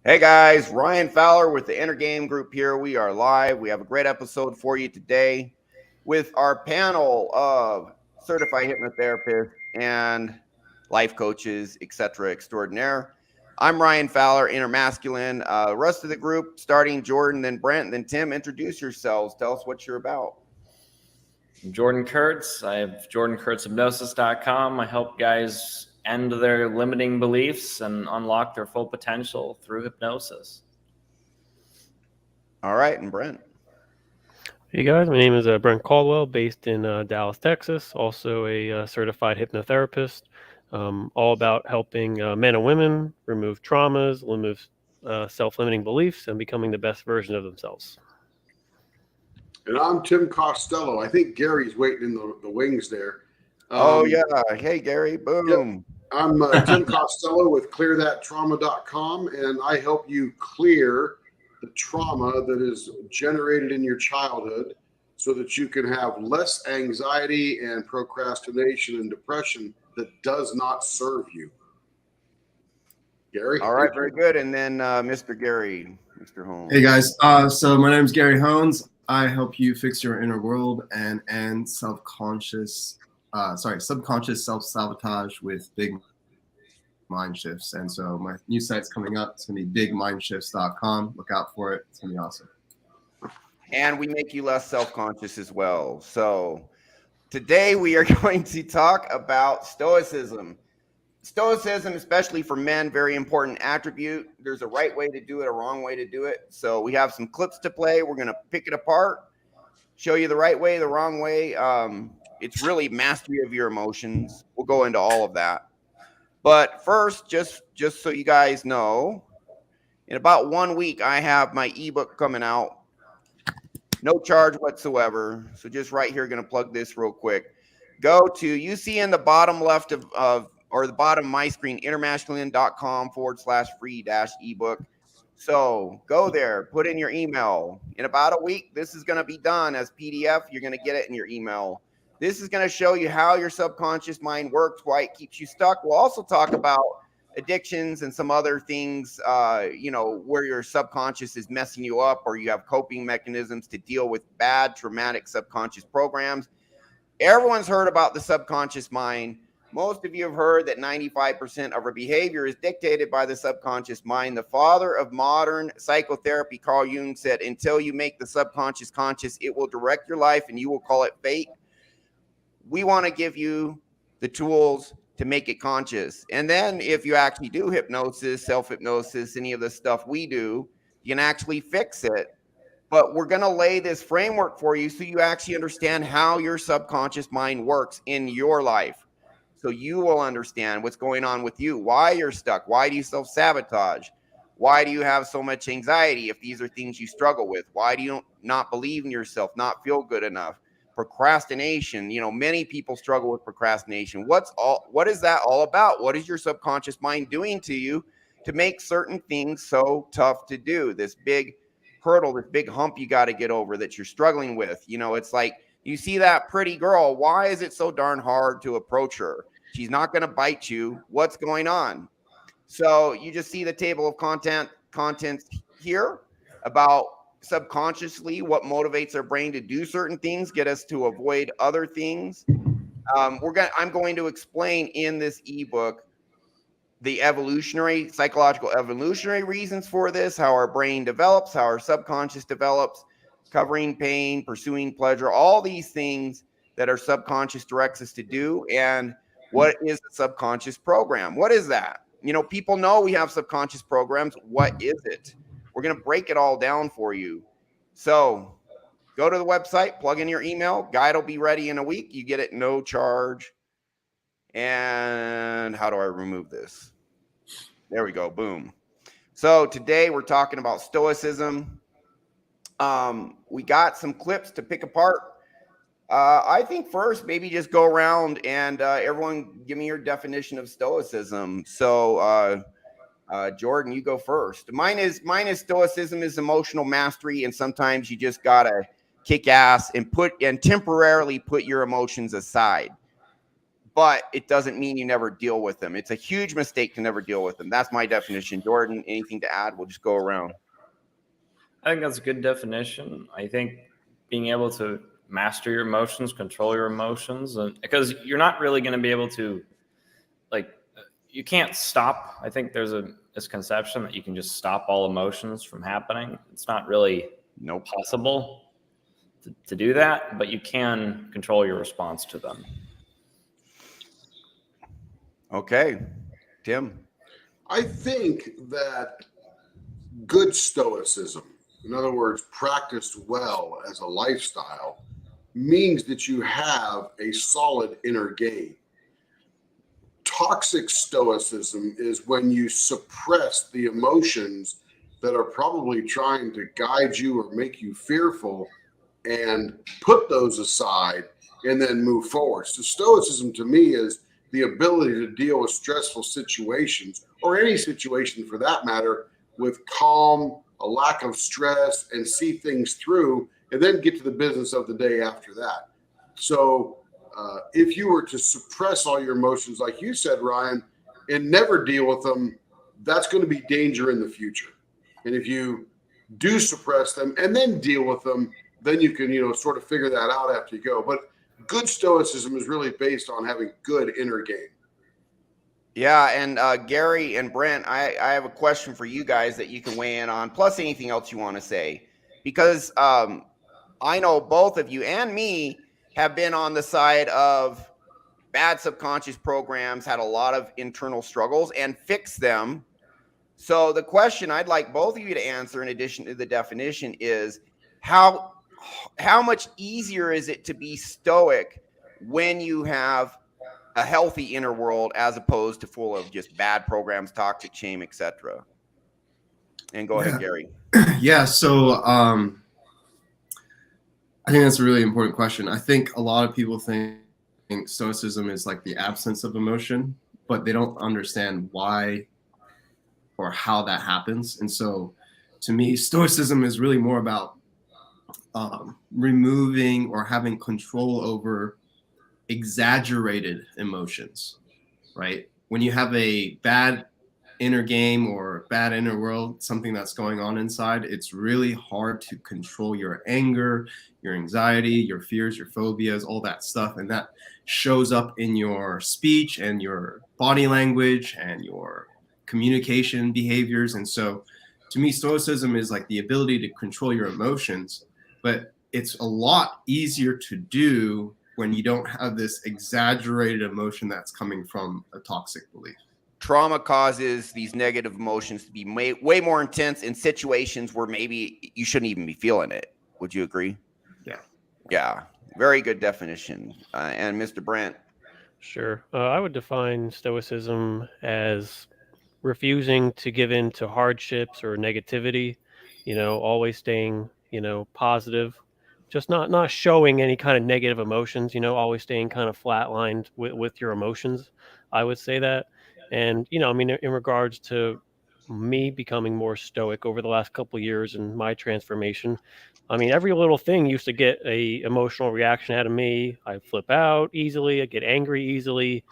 Hey guys, Ryan Fowler with the Inner Game Group here. We are live. We have a great episode for you today with our panel of certified hypnotherapists and life coaches, etc. extraordinaire. I'm Ryan Fowler, Inner Masculine. Rest of the group, starting Jordan, then Brent, then Tim, introduce yourselves. Tell us what you're about. I'm Jordan Kurtz. I have jordankurtzhypnosis.com. I help guys end their limiting beliefs and unlock their full potential through hypnosis. All right, and Brent. Hey guys, my name is Brent Caldwell, based in Dallas, Texas. Also a certified hypnotherapist. All about helping men and women remove traumas, remove self-limiting beliefs, and becoming the best version of themselves. And I'm Tim Costello. I think Gary's waiting in the wings there. Oh, yeah. Hey, Gary. Boom. Yep. I'm Tim Costello with clearthattrauma.com, and I help you clear the trauma that is generated in your childhood so that you can have less anxiety and procrastination and depression that does not serve you. Gary? All right, very good. And then Mr. Gary, Mr. Holmes. Hey guys, so my name's Gary Hones. I help you fix your inner world and end subconscious self-sabotage with big mind shifts. And so my new site's coming up. It's going to be bigmindshifts.com. Look out for it. It's going to be awesome. And we make you less self-conscious as well. So today we are going to talk about Stoicism. Stoicism, especially for men, very important attribute. There's a right way to do it, a wrong way to do it. So we have some clips to play. We're going to pick it apart, show you the right way, the wrong way. It's really mastery of your emotions. We'll go into all of that. But first, just so you guys know, in about 1 week, I have my ebook coming out. No charge whatsoever. So just right here, going to plug this real quick. Go to, you see in the bottom left or the bottom of my screen, innermasculine.com/free-ebook. So go there, put in your email. In about a week, this is going to be done as PDF. You're going to get it in your email. This is going to show you how your subconscious mind works, why it keeps you stuck. We'll also talk about addictions and some other things, where your subconscious is messing you up, or you have coping mechanisms to deal with bad, traumatic subconscious programs. Everyone's heard about the subconscious mind. Most of you have heard that 95% of our behavior is dictated by the subconscious mind. The father of modern psychotherapy, Carl Jung, said, until you make the subconscious conscious, it will direct your life and you will call it fate. We want to give you the tools to make it conscious. And then if you actually do hypnosis, self-hypnosis, any of the stuff we do, you can actually fix it. But we're going to lay this framework for you so you actually understand how your subconscious mind works in your life. So you will understand what's going on with you, why you're stuck, why do you self-sabotage, why do you have so much anxiety if these are things you struggle with, why do you not believe in yourself, not feel good enough, procrastination. Many people struggle with procrastination. What is that all about? What is your subconscious mind doing to you to make certain things so tough to do? This big hurdle, this big hump you got to get over that you're struggling with. It's like, you see that pretty girl. Why is it so darn hard to approach her? She's not going to bite you. What's going on? So you just see the table of contents here about subconsciously what motivates our brain to do certain things, get us to avoid other things. I'm going to explain in this ebook the psychological evolutionary reasons for this, how our brain develops, how our subconscious develops, covering pain, pursuing pleasure, all these things that our subconscious directs us to do. And what is a subconscious program? What is that? People know we have subconscious programs. What is it? We're going to break it all down for you. So go to the website, plug in your email. Guide will be ready in a week. You get it no charge. And how do I remove this? There we go. Boom. So today we're talking about Stoicism. We got some clips to pick apart. I think first, maybe just go around and everyone give me your definition of Stoicism. So Jordan, you go first. Mine is Stoicism is emotional mastery, and sometimes you just gotta kick ass and temporarily put your emotions aside. but it doesn't mean you never deal with them. It's a huge mistake to never deal with them. That's my definition. Jordan, anything to add? We'll just go around. I think that's a good definition. I think being able to master your emotions, control your emotions, and because you're not really going to be able to, like, you can't stop. I think there's a misconception that you can just stop all emotions from happening. It's not really possible to do that, but you can control your response to them. Okay, Tim. I think that good stoicism, in other words, practiced well as a lifestyle, means that you have a solid inner game. Toxic stoicism is when you suppress the emotions that are probably trying to guide you or make you fearful, and put those aside and then move forward. So stoicism to me is the ability to deal with stressful situations, or any situation for that matter, with calm, a lack of stress, and see things through, and then get to the business of the day after that. So if you were to suppress all your emotions, like you said, Ryan, and never deal with them, that's going to be danger in the future. And if you do suppress them and then deal with them, then you can, sort of figure that out after you go. But good stoicism is really based on having good inner game. Yeah, and Gary and Brent, I have a question for you guys that you can weigh in on, plus anything else you want to say. Because I know both of you and me have been on the side of bad subconscious programs, had a lot of internal struggles, and fixed them. So the question I'd like both of you to answer, in addition to the definition, is how much easier is it to be stoic when you have a healthy inner world as opposed to full of just bad programs, toxic shame, etc.? And go ahead, Gary. Yeah, so I think that's a really important question. I think a lot of people think stoicism is like the absence of emotion, but they don't understand why or how that happens. And so to me, stoicism is really more about removing or having control over exaggerated emotions, right? When you have a bad inner game or bad inner world, something that's going on inside, it's really hard to control your anger, your anxiety, your fears, your phobias, all that stuff. And that shows up in your speech and your body language and your communication behaviors. And so to me, stoicism is like the ability to control your emotions, but it's a lot easier to do when you don't have this exaggerated emotion that's coming from a toxic belief. Trauma causes these negative emotions to be way more intense in situations where maybe you shouldn't even be feeling it. Would you agree? Yeah. Yeah. Very good definition. And Mr. Brent? Sure. I would define stoicism as refusing to give in to hardships or negativity, always staying, positive, just not showing any kind of negative emotions, always staying kind of flatlined with your emotions. I would say that. And, in regards to me becoming more stoic over the last couple of years and my transformation, every little thing used to get a emotional reaction out of me. I flip out easily, I get angry easily.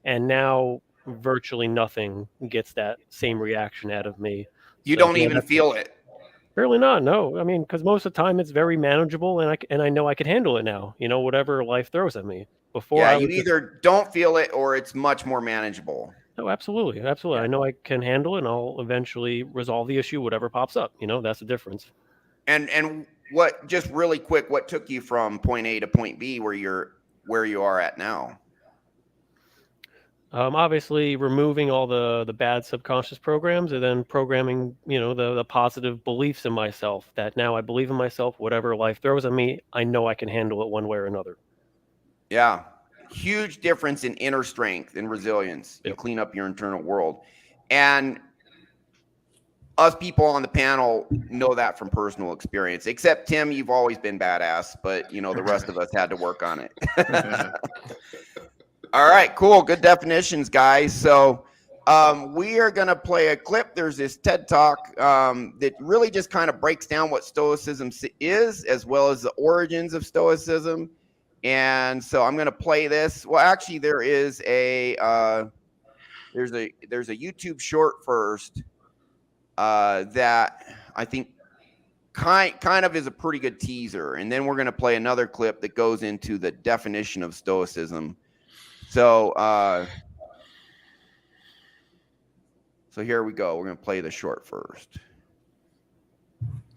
And now virtually nothing gets that same reaction out of me. You So, don't even feel it? Barely not, no. Because most of the time it's very manageable, and I know I can handle it now. Whatever life throws at me. Before, yeah, I you was either don't feel it or it's much more manageable. Oh, absolutely. Yeah. I know I can handle it, and I'll eventually resolve the issue, whatever pops up. That's the difference. And what, just really quick, what took you from point A to point B where you are at now? Obviously removing all the bad subconscious programs, and then programming, the positive beliefs in myself, that now I believe in myself. Whatever life throws at me, I know I can handle it one way or another. Yeah. Huge difference in inner strength and resilience. You Yep. clean up your internal world. And us people on the panel know that from personal experience, except Tim, you've always been badass, but the rest of us had to work on it. All right, cool. Good definitions, guys. So we are going to play a clip. There's this TED Talk that really just kind of breaks down what Stoicism is, as well as the origins of Stoicism. And so I'm going to play this. Well, actually, there's a YouTube short first that I think kind of is a pretty good teaser, and then we're going to play another clip that goes into the definition of Stoicism. So here we go. We're going to play the short first.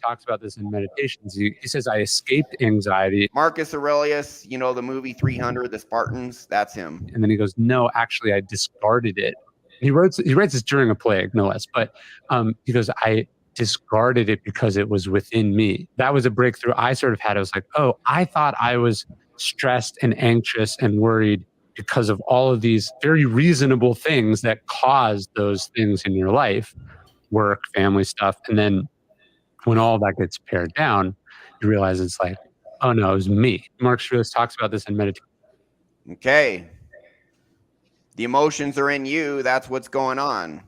Talks about this in Meditations. He says, I escaped anxiety. Marcus Aurelius, you know, the movie 300, the Spartans, that's him. And then he goes, no, actually, I discarded it. He writes this during a plague, no less. But he goes, I discarded it because it was within me. That was a breakthrough I sort of had. I was like, oh, I thought I was stressed and anxious and worried because of all of these very reasonable things that cause those things in your life, work, family stuff. And then when all that gets pared down, you realize it's like, oh no, it was me. MindChrysalis talks about this in Meditation. Okay. The emotions are in you. That's what's going on.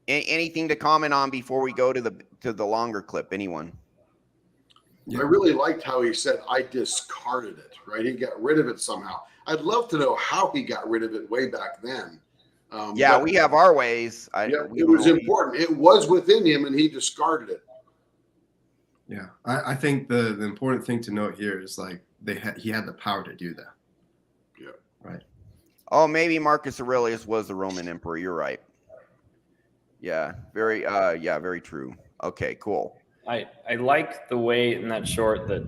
Anything to comment on before we go to the longer clip? Anyone? I really liked how he said, I discarded it, right? He got rid of it somehow. I'd love to know how he got rid of it way back then. Yeah, we have our ways. It was important. It was within him, and he discarded it. Yeah, I think the important thing to note here is like he had the power to do that. Yeah. Right. Oh, maybe Marcus Aurelius was the Roman emperor. You're right. Yeah, very true. Okay, cool. I like the way in that short that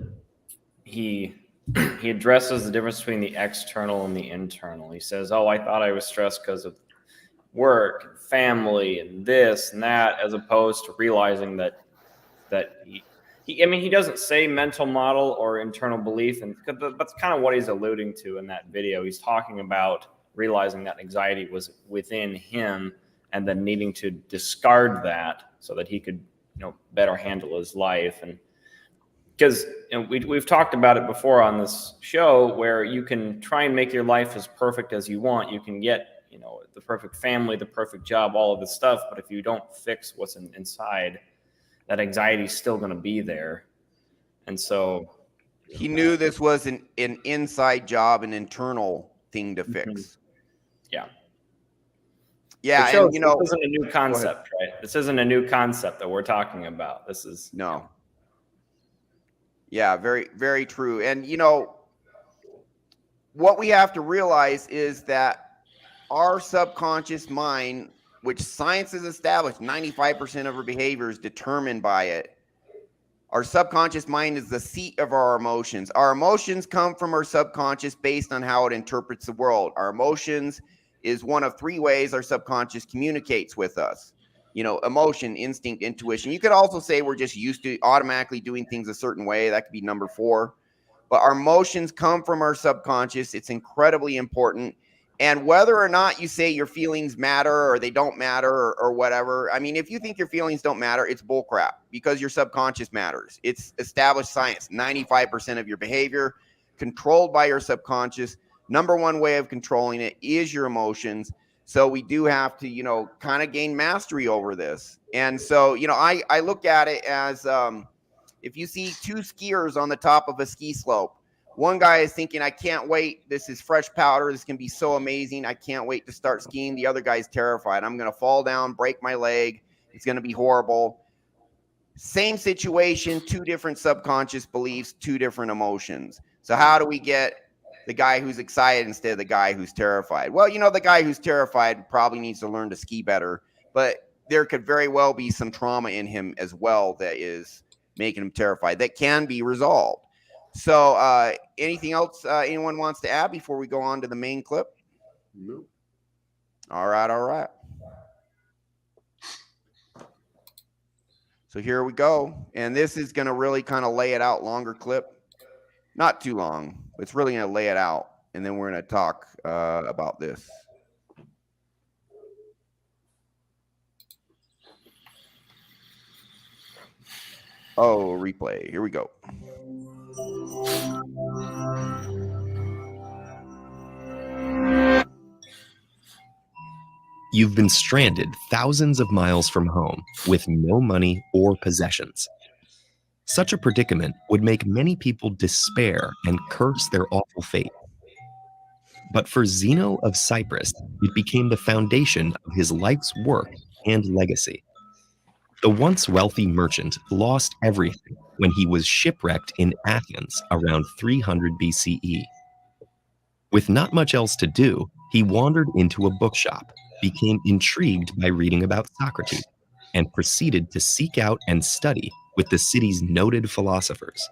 he addresses the difference between the external and the internal. He says, oh, I thought I was stressed because of work and family and this and that, as opposed to realizing that he doesn't say mental model or internal belief, and that's kind of what he's alluding to in that video. He's talking about realizing that anxiety was within him and then needing to discard that so that he could, better handle his life. And because we've talked about it before on this show, where you can try and make your life as perfect as you want. You can get, the perfect family, the perfect job, all of this stuff. But if you don't fix what's inside, that anxiety is still going to be there. And so he knew this was an inside job, an internal thing to fix. Yeah. Yeah. And, this isn't a new concept, right? This isn't a new concept that we're talking about. This is no. Yeah, very, very true. And, what we have to realize is that our subconscious mind, which science has established, 95% of our behavior is determined by it. Our subconscious mind is the seat of our emotions. Our emotions come from our subconscious based on how it interprets the world. Our emotions is one of three ways our subconscious communicates with us. Emotion, instinct, intuition. You could also say we're just used to automatically doing things a certain way. That could be number 4. But our emotions come from our subconscious. It's incredibly important. And whether or not you say your feelings matter or they don't matter or whatever, I mean, if you think your feelings don't matter, it's bullcrap, because your subconscious matters. It's established science. 95% of your behavior controlled by your subconscious. Number one way of controlling it is your emotions. So we do have to, kind of gain mastery over this. And so, I look at it as if you see two skiers on the top of a ski slope, one guy is thinking, I can't wait. This is fresh powder. This can be so amazing. I can't wait to start skiing. The other guy's terrified. I'm going to fall down, break my leg. It's going to be horrible. Same situation, two different subconscious beliefs, two different emotions. So how do we get the guy who's excited instead of the guy who's terrified? Well, the guy who's terrified probably needs to learn to ski better, but there could very well be some trauma in him as well that is making him terrified that can be resolved. So anything else anyone wants to add before we go on to the main clip? No. All right. So here we go. And this is going to really kind of lay it out, longer clip. Not too long, but it's really going to lay it out. And then we're going to talk about this. Oh, replay. Here we go. You've been stranded thousands of miles from home with no money or possessions. Such a predicament would make many people despair and curse their awful fate. But for Zeno of Cyprus, it became the foundation of his life's work and legacy. The once wealthy merchant lost everything when he was shipwrecked in Athens around 300 BCE. With not much else to do, he wandered into a bookshop, became intrigued by reading about Socrates, and proceeded to seek out and study with the city's noted philosophers.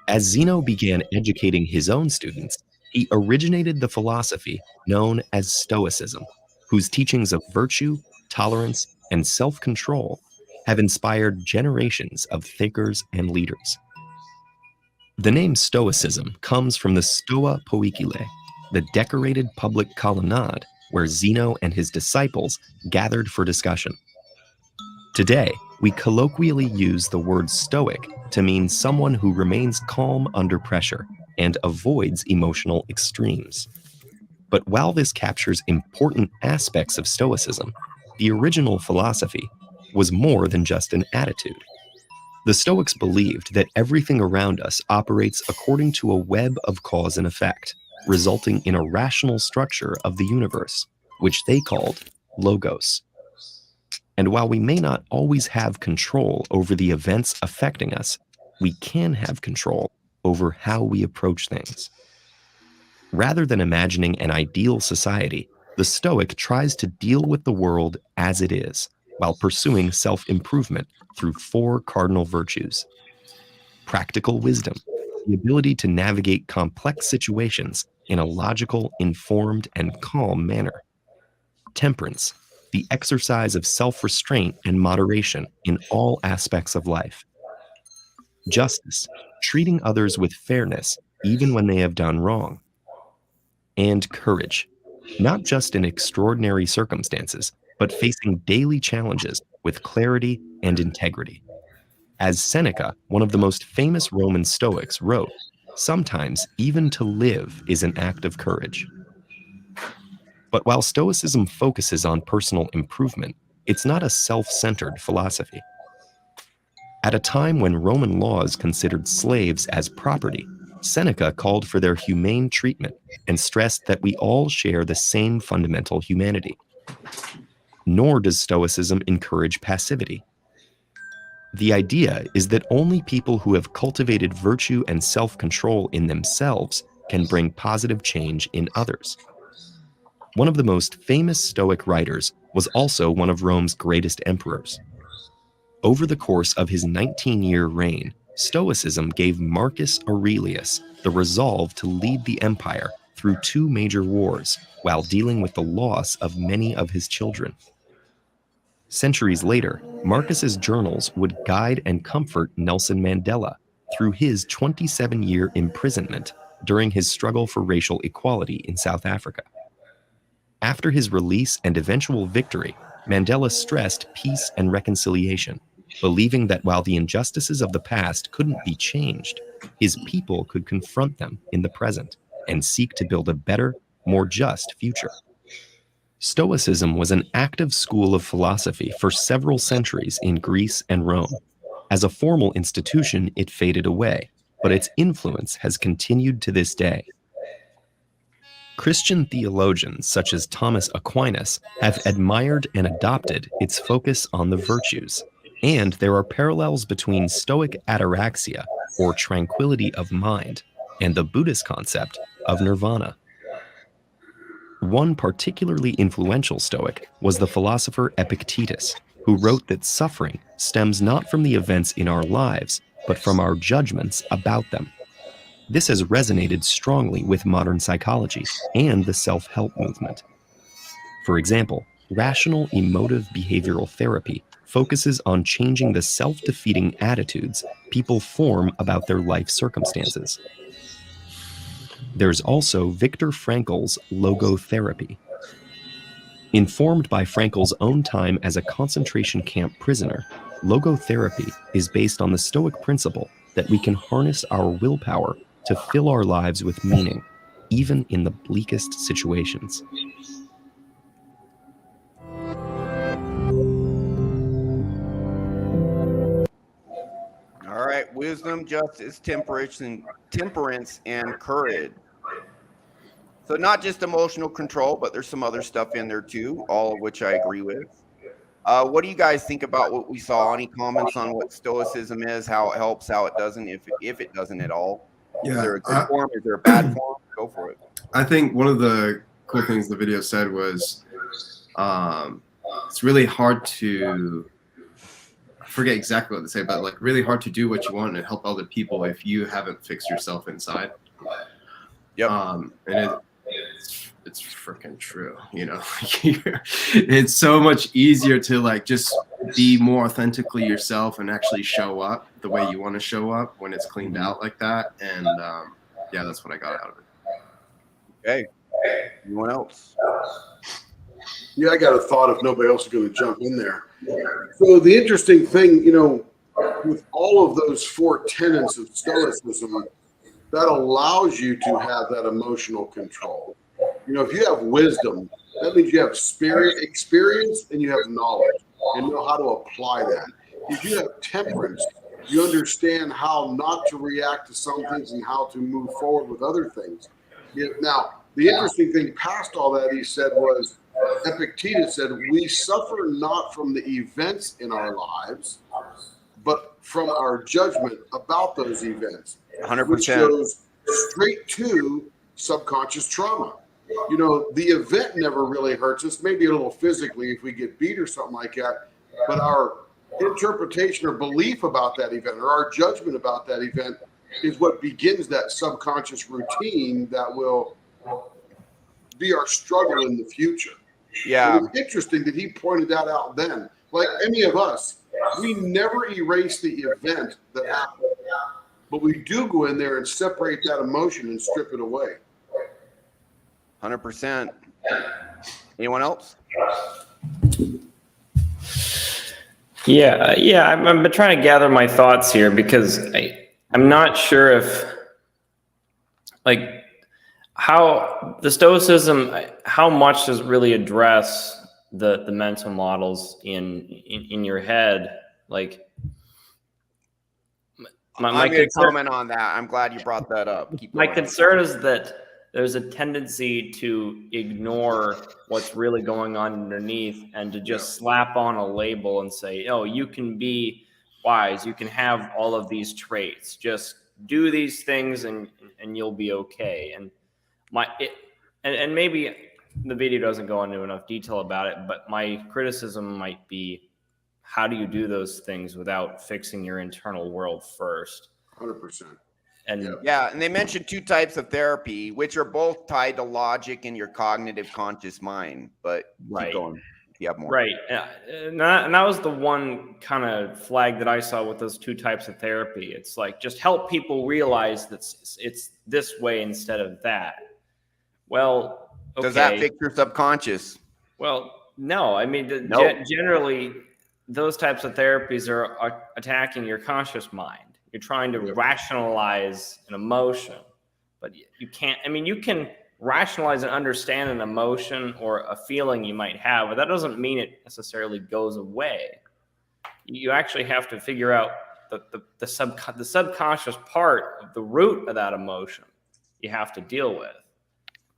As Zeno began educating his own students, he originated the philosophy known as Stoicism, whose teachings of virtue, tolerance, and self-control have inspired generations of thinkers and leaders. The name Stoicism comes from the Stoa Poikile, the decorated public colonnade where Zeno and his disciples gathered for discussion. Today, we colloquially use the word stoic to mean someone who remains calm under pressure and avoids emotional extremes. But while this captures important aspects of Stoicism, the original philosophy was more than just an attitude. The Stoics believed that everything around us operates according to a web of cause and effect, resulting in a rational structure of the universe, which they called logos. And while we may not always have control over the events affecting us, we can have control over how we approach things. Rather than imagining an ideal society, the Stoic tries to deal with the world as it is, while pursuing self-improvement through 4 cardinal virtues. Practical wisdom, the ability to navigate complex situations in a logical, informed, and calm manner. Temperance, the exercise of self-restraint and moderation in all aspects of life. Justice, treating others with fairness even when they have done wrong. And courage, not just in extraordinary circumstances, but facing daily challenges with clarity and integrity. As Seneca, one of the most famous Roman Stoics, wrote, "Sometimes even to live is an act of courage." But while Stoicism focuses on personal improvement, it's not a self-centered philosophy. At a time when Roman laws considered slaves as property, Seneca called for their humane treatment and stressed that we all share the same fundamental humanity. Nor does Stoicism encourage passivity. The idea is that only people who have cultivated virtue and self-control in themselves can bring positive change in others. One of the most famous Stoic writers was also one of Rome's greatest emperors. Over the course of his 19-year reign, Stoicism gave Marcus Aurelius the resolve to lead the empire through 2 major wars while dealing with the loss of many of his children. Centuries later, Marcus's journals would guide and comfort Nelson Mandela through his 27-year imprisonment during his struggle for racial equality in South Africa. After his release and eventual victory, Mandela stressed peace and reconciliation, believing that while the injustices of the past couldn't be changed, his people could confront them in the present and seek to build a better, more just future. Stoicism was an active school of philosophy for several centuries in Greece and Rome. As a formal institution, it faded away, but its influence has continued to this day. Christian theologians such as Thomas Aquinas have admired and adopted its focus on the virtues, and there are parallels between Stoic ataraxia, or tranquility of mind, and the Buddhist concept of nirvana. One particularly influential Stoic was the philosopher Epictetus, who wrote that suffering stems not from the events in our lives, but from our judgments about them. This has resonated strongly with modern psychology and the self-help movement. For example, rational emotive behavioral therapy focuses on changing the self-defeating attitudes people form about their life circumstances. There's also Viktor Frankl's logotherapy. Informed by Frankl's own time as a concentration camp prisoner, logotherapy is based on the Stoic principle that we can harness our willpower to fill our lives with meaning, even in the bleakest situations. wisdom, justice, temperance, and courage. So not just emotional control, but there's some other stuff in there too, all of which I agree with. What do you guys think about what we saw? Any comments on what Stoicism is, how it helps, how it doesn't, if it doesn't at all? Is there a good form? Is there a bad form? Go for it. I think one of the cool things the video said was it's really hard to, I forget exactly what they say, but like really hard to do what you want and help other people if you haven't fixed yourself inside. Yep. And it's freaking true, you know. It's so much easier to like just be more authentically yourself and actually show up the way you want to show up when it's cleaned out like that. And yeah, that's what I got out of it. Okay. Anyone else? Yeah, I got a thought if nobody else is going to jump in there. So the interesting thing, you know, with all of those 4 tenets of Stoicism, that allows you to have that emotional control. You know, if you have wisdom, that means you have experience and you have knowledge and know how to apply that. If you have temperance, you understand how not to react to some things and how to move forward with other things. Now, the interesting thing past all that he said was, Epictetus said, we suffer not from the events in our lives, but from our judgment about those events. 100%. Which goes straight to subconscious trauma. You know, the event never really hurts us, maybe a little physically if we get beat or something like that, but our interpretation or belief about that event or our judgment about that event is what begins that subconscious routine that will be our struggle in the future. Yeah. And it's interesting that he pointed that out then. Like any of us, we never erase the event that happened, but we do go in there and separate that emotion and strip it away. 100%. Anyone else? Yeah. I've been trying to gather my thoughts here because I'm not sure if, like, how the Stoicism, how much does it really address the mental models in your head? Like, I'm going to comment on that. I'm glad you brought that up. My concern is that there's a tendency to ignore what's really going on underneath and to just slap on a label and say, oh, you can be wise. You can have all of these traits. Just do these things and you'll be okay. And and maybe the video doesn't go into enough detail about it, but my criticism might be, how do you do those things without fixing your internal world first? 100%. And yeah, and they mentioned 2 types of therapy, which are both tied to logic and your cognitive conscious mind. But keep going if you have more. Right. And that was the one kind of flag that I saw with those 2 types of therapy. It's like, just help people realize that it's this way instead of that. Well, okay. Does that fix your subconscious? Well, no. I mean, generally, those types of therapies are attacking your conscious mind. You're trying to rationalize an emotion, but you can't. I mean, you can rationalize and understand an emotion or a feeling you might have, but that doesn't mean it necessarily goes away. You actually have to figure out the subconscious part of the root of that emotion you have to deal with.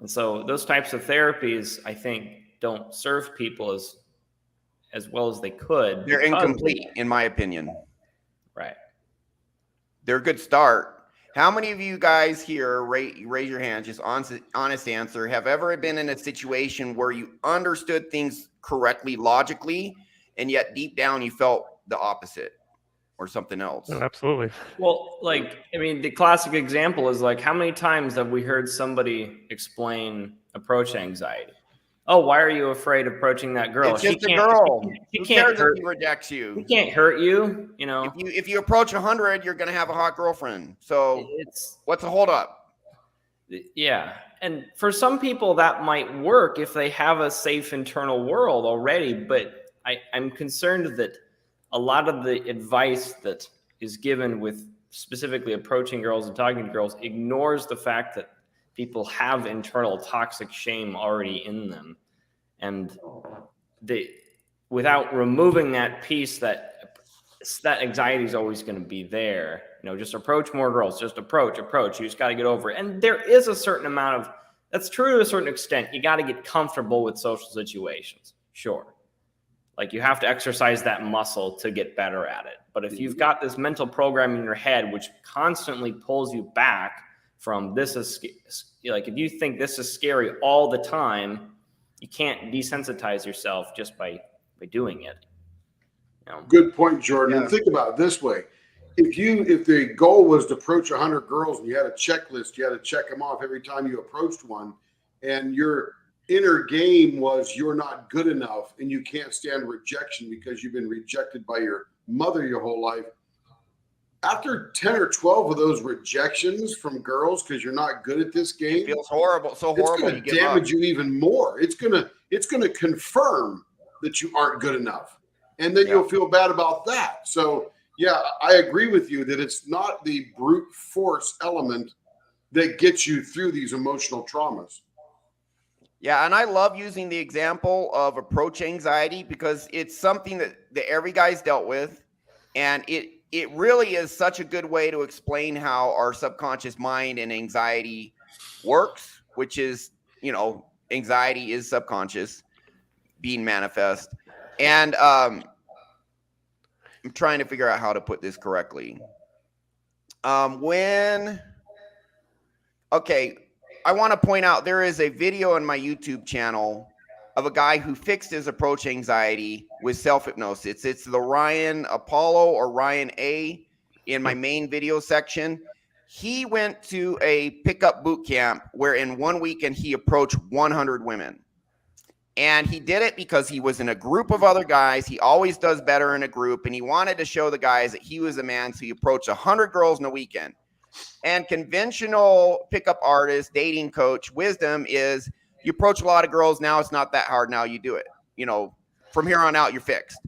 And so those types of therapies, I think, don't serve people as well as they could. They're incomplete, in my opinion. Right. They're a good start. How many of you guys here, raise your hands, just honest answer, have ever been in a situation where you understood things correctly, logically, and yet deep down you felt the opposite or something else? Oh, absolutely. Well, like, I mean, the classic example is like, how many times have we heard somebody explain approach anxiety? Oh, why are you afraid of approaching that girl? It's just a girl. She Who can't cares hurt if he rejects you? He can't hurt you, you know. If you approach 100, you're gonna have a hot girlfriend. So what's the holdup? Yeah, and for some people that might work if they have a safe internal world already. But I'm concerned that a lot of the advice that is given with specifically approaching girls and talking to girls ignores the fact that people have internal toxic shame already in them. And without removing that piece, that anxiety is always going to be there. Just approach more girls, just approach. You just got to get over it. And there is a certain amount of, that's true to a certain extent. You got to get comfortable with social situations. Sure. Like you have to exercise that muscle to get better at it. But if you've got this mental program in your head, which constantly pulls you back from this is like, if you think this is scary all the time, you can't desensitize yourself just by doing it. Good point, Jordan. And think about it this way. If the goal was to approach 100 girls and you had a checklist, you had to check them off every time you approached one, and your inner game was you're not good enough and you can't stand rejection because you've been rejected by your mother your whole life. After 10 or 12 of those rejections from girls because you're not good at this game, it feels horrible. So horrible. It's going to damage you even more. It's going to confirm that you aren't good enough. And then you'll feel bad about that. So yeah, I agree with you that it's not the brute force element that gets you through these emotional traumas. Yeah, and I love using the example of approach anxiety because it's something that every guy's dealt with, and it really is such a good way to explain how our subconscious mind and anxiety works, which is, anxiety is subconscious being manifest. And I'm trying to figure out how to put this correctly. I want to point out there is a video on my YouTube channel of a guy who fixed his approach anxiety with self-hypnosis. It's the Ryan Apollo or Ryan A in my main video section. He went to a pickup boot camp where in 1 weekend he approached 100 women. And he did it because he was in a group of other guys. He always does better in a group. And he wanted to show the guys that he was a man. So he approached 100 girls in a weekend. And conventional pickup artist, dating coach wisdom is you approach a lot of girls. Now it's not that hard. Now you do it. From here on out, you're fixed.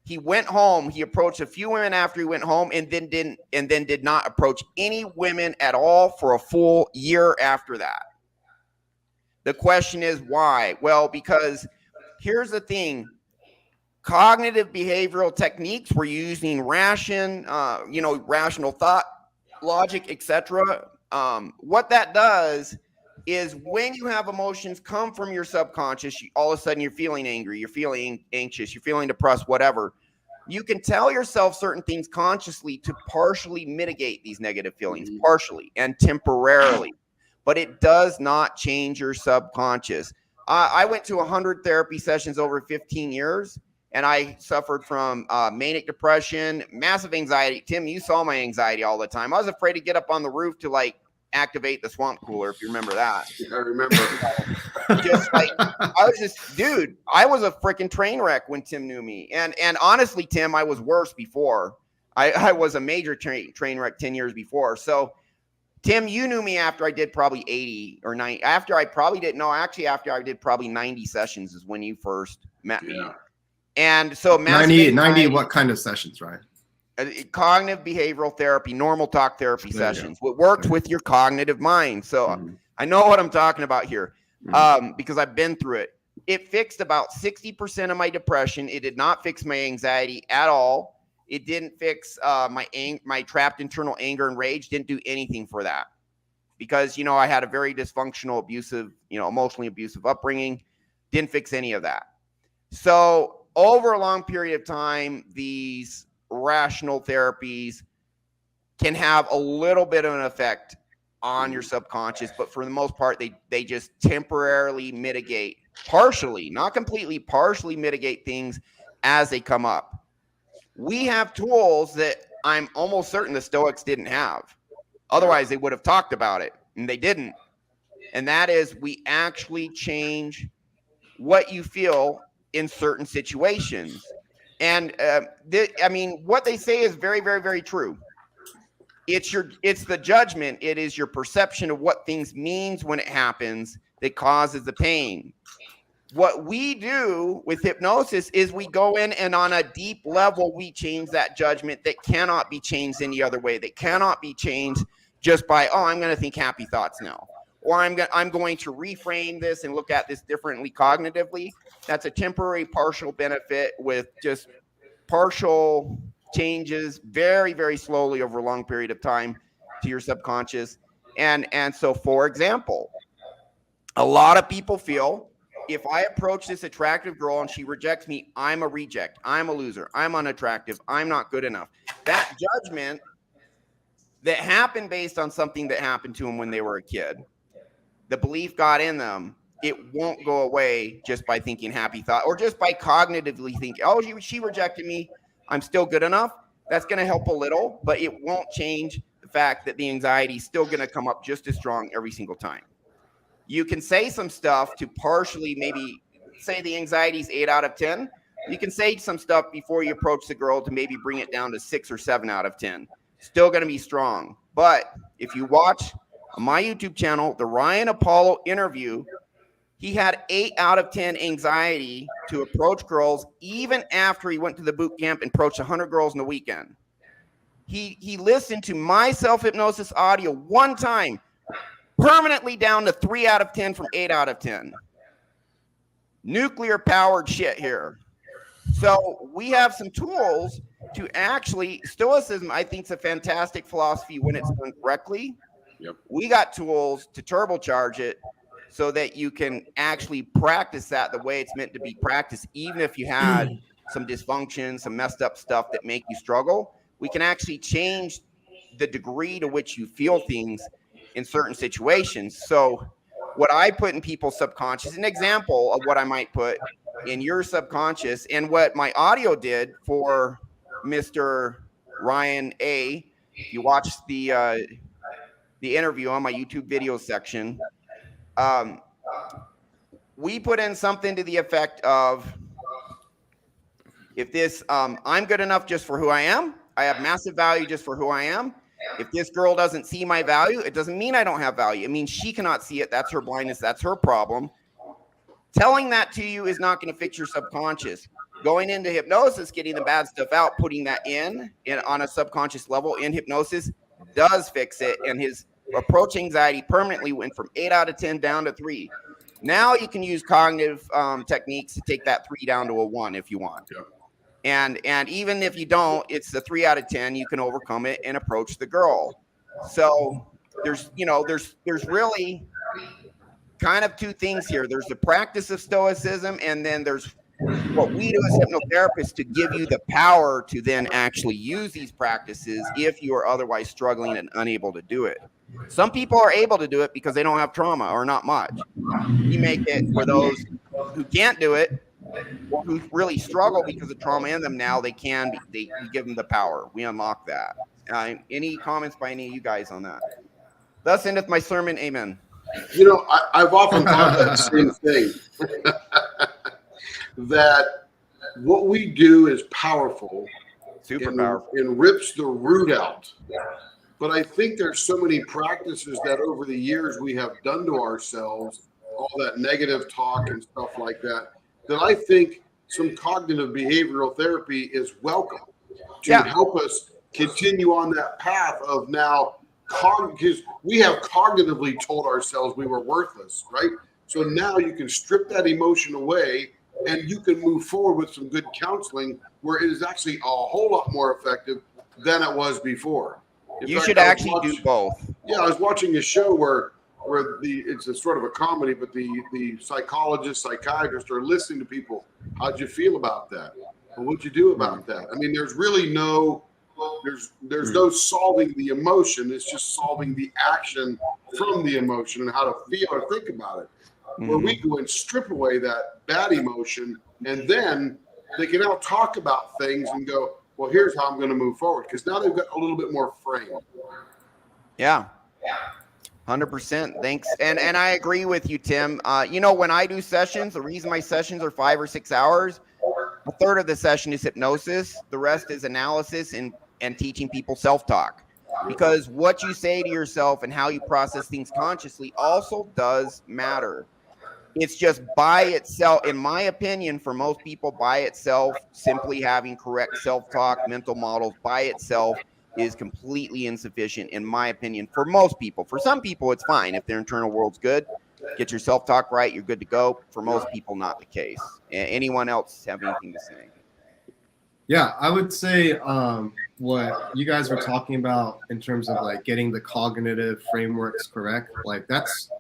He went home. He approached a few women after he went home and then did not approach any women at all for a full year after that. The question is why? Well, because here's the thing. Cognitive behavioral techniques, we're using rational thought, logic, etc. What that does is when you have emotions come from your subconscious, all of a sudden you're feeling angry, you're feeling anxious, you're feeling depressed, whatever. You can tell yourself certain things consciously to partially mitigate these negative feelings, partially and temporarily. But it does not change your subconscious. I went to 100 therapy sessions over 15 years, and I suffered from manic depression, massive anxiety. Tim, you saw my anxiety all the time. I was afraid to get up on the roof to activate the swamp cooler, if you remember that. I remember. I was a freaking train wreck when Tim knew me. And honestly, Tim, I was worse before. I was a major train wreck 10 years before. So Tim, you knew me after I did probably 80 or 90. After I did probably 90 sessions is when you first met me. And so 90, what kind of sessions, Ryan? Cognitive behavioral therapy, normal talk therapy sessions. What works with your cognitive mind. So I know what I'm talking about here because I've been through it. It fixed about 60% of my depression. It did not fix my anxiety at all. It didn't fix my trapped internal anger and rage. Didn't do anything for that because, I had a very dysfunctional, abusive, emotionally abusive upbringing. Didn't fix any of that. So over a long period of time, these rational therapies can have a little bit of an effect on your subconscious, but for the most part, they just temporarily mitigate, partially, not completely, partially mitigate things as they come up. We have tools that I'm almost certain the Stoics didn't have. Otherwise, they would have talked about it, and they didn't. And that is we actually change what you feel in certain situations. And what they say is very, very, very true. It's the judgment. It is your perception of what things means when it happens that causes the pain. What we do with hypnosis is we go in and on a deep level, we change that judgment that cannot be changed any other way. That cannot be changed just by, I'm going to think happy thoughts now. Or I'm going to reframe this and look at this differently cognitively. That's a temporary partial benefit with just partial changes very, very slowly over a long period of time to your subconscious. And so, for example, a lot of people feel if I approach this attractive girl and she rejects me, I'm a reject. I'm a loser. I'm unattractive. I'm not good enough. That judgment that happened based on something that happened to them when they were a kid, the belief got in them. It won't go away just by thinking happy thought or just by cognitively thinking, oh, she rejected me. I'm still good enough. That's going to help a little, but it won't change the fact that the anxiety is still going to come up just as strong every single time. You can say some stuff to partially maybe say the anxiety is 8 out of 10. You can say some stuff before you approach the girl to maybe bring it down to 6 or 7 out of 10. Still going to be strong. But if you watch on my YouTube channel, the Ryan Apollo interview, he had 8 out of 10 anxiety to approach girls even after he went to the boot camp and approached 100 girls in a weekend. He listened to my self-hypnosis audio one time, permanently down to 3 out of 10 from 8 out of 10. Nuclear powered shit here. So we have some tools to actually, Stoicism, I think, is a fantastic philosophy when it's done correctly. Yep. We got tools to turbocharge it so that you can actually practice that the way it's meant to be practiced, even if you had some dysfunction, some messed up stuff that make you struggle. We can actually change the degree to which you feel things in certain situations. So what I put in people's subconscious, an example of what I might put in your subconscious, and what my audio did for Mr. Ryan A. If you watch the interview on my YouTube video section, we put in something to the effect of, if this, I'm good enough just for who I am. I have massive value just for who I am. If this girl doesn't see my value, it doesn't mean I don't have value. It means she cannot see it. That's her blindness. That's her problem. Telling that to you is not going to fix your subconscious. Going into hypnosis, getting the bad stuff out, putting that in on a subconscious level in hypnosis does fix it. And his approach anxiety permanently went from 8 out of 10 down to 3. Now you can use cognitive techniques to take that 3 down to a 1 if you want. Yeah. And even if you don't, it's the 3 out of 10. You can overcome it and approach the girl. So there's really kind of two things here. There's the practice of Stoicism, and then there's what we do as hypnotherapists to give you the power to then actually use these practices if you are otherwise struggling and unable to do it. Some people are able to do it because they don't have trauma or not much. We make it for those who can't do it or who really struggle because of trauma in them. Now we give them the power. We unlock that. Any comments by any of you guys on that? Thus endeth my sermon. Amen. You know, I've often thought that same thing. That what we do is powerful. Super powerful. And rips the root out. But I think there's so many practices that over the years we have done to ourselves, all that negative talk and stuff like that, that I think some cognitive behavioral therapy is welcome to help us continue on that path of now, because we have cognitively told ourselves we were worthless, right? So now you can strip that emotion away and you can move forward with some good counseling where it is actually a whole lot more effective than it was before. You should actually do both. Yeah, I was watching a show where it's a sort of a comedy, but the psychologists, psychiatrists are listening to people. How'd you feel about that? Well, what'd you do about that? I mean, there's really no solving the emotion. It's just solving the action from the emotion and how to feel or think about it. Where we go and strip away that bad emotion, and then they can now talk about things and go, well, here's how I'm going to move forward, because now they've got a little bit more frame. Yeah, 100%. Thanks. And I agree with you, Tim. When I do sessions, the reason my sessions are 5 or 6 hours, a third of the session is hypnosis. The rest is analysis and teaching people self-talk. Because what you say to yourself and how you process things consciously also does matter. It's just by itself, in my opinion, for most people, by itself, simply having correct self-talk, mental models by itself is completely insufficient, in my opinion, for most people. For some people, it's fine. If their internal world's good, get your self-talk right, you're good to go. For most people, not the case. Anyone else have anything to say? Yeah, I would say what you guys were talking about in terms of like getting the cognitive frameworks correct, like that's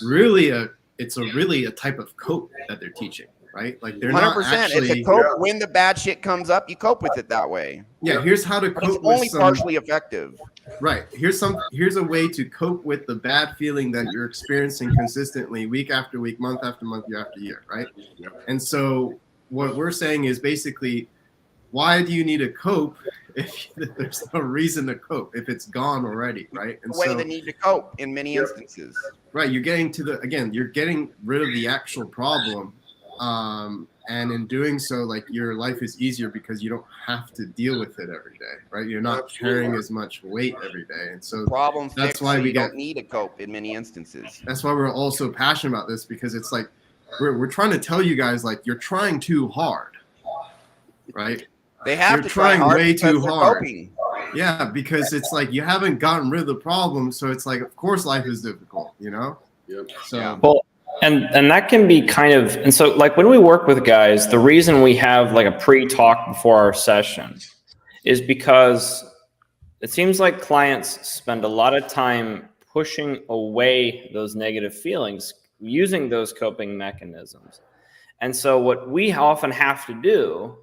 really it's really a type of cope that they're teaching, right? Like they're not 100%. It's a actually cope. When the bad shit comes up, you cope with it that way. yeah, here's how to But it's cope with only some partially effective. right. Here's a way to cope with the bad feeling that you're experiencing consistently week after week, month after month, year after year, right? And so what we're saying is basically, why do you need to cope if there's no reason to cope, if it's gone already, right? And The way so, the need to cope in many instances. right, you're getting you're getting rid of the actual problem, and in doing so, like your life is easier because you don't have to deal with it every day, right? You're not carrying as much weight every day, and so Problem that's fixed, why so we you get. don't need to cope in many instances. That's why we're all so passionate about this, because it's like we're trying to tell you guys, like, you're trying too hard, right? They have You're to try trying hard way because too they're hard. coping. Yeah, because it's like you haven't gotten rid of the problem, so it's like, of course life is difficult, you know? Yep. So Yeah. Well, and that can be kind of, and so like when we work with guys, the reason we have like a pre-talk before our session is because it seems like clients spend a lot of time pushing away those negative feelings using those coping mechanisms. And so what we often have to do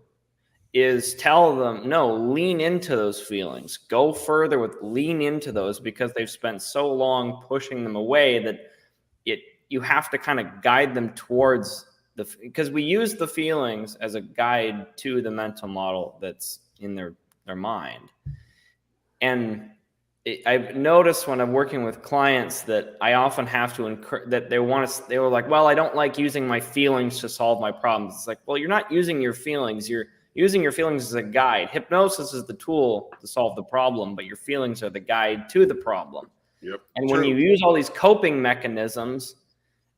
is tell them, no, lean into those feelings, go further with lean into those, because they've spent so long pushing them away that you have to kind of guide them towards because we use the feelings as a guide to the mental model that's in their mind. And I've noticed when I'm working with clients that I often have to that they were like, well, I don't like using my feelings to solve my problems. It's like, well, you're not using your feelings. You're using your feelings as a guide. Hypnosis is the tool to solve the problem, but your feelings are the guide to the problem. Yep. And when you use all these coping mechanisms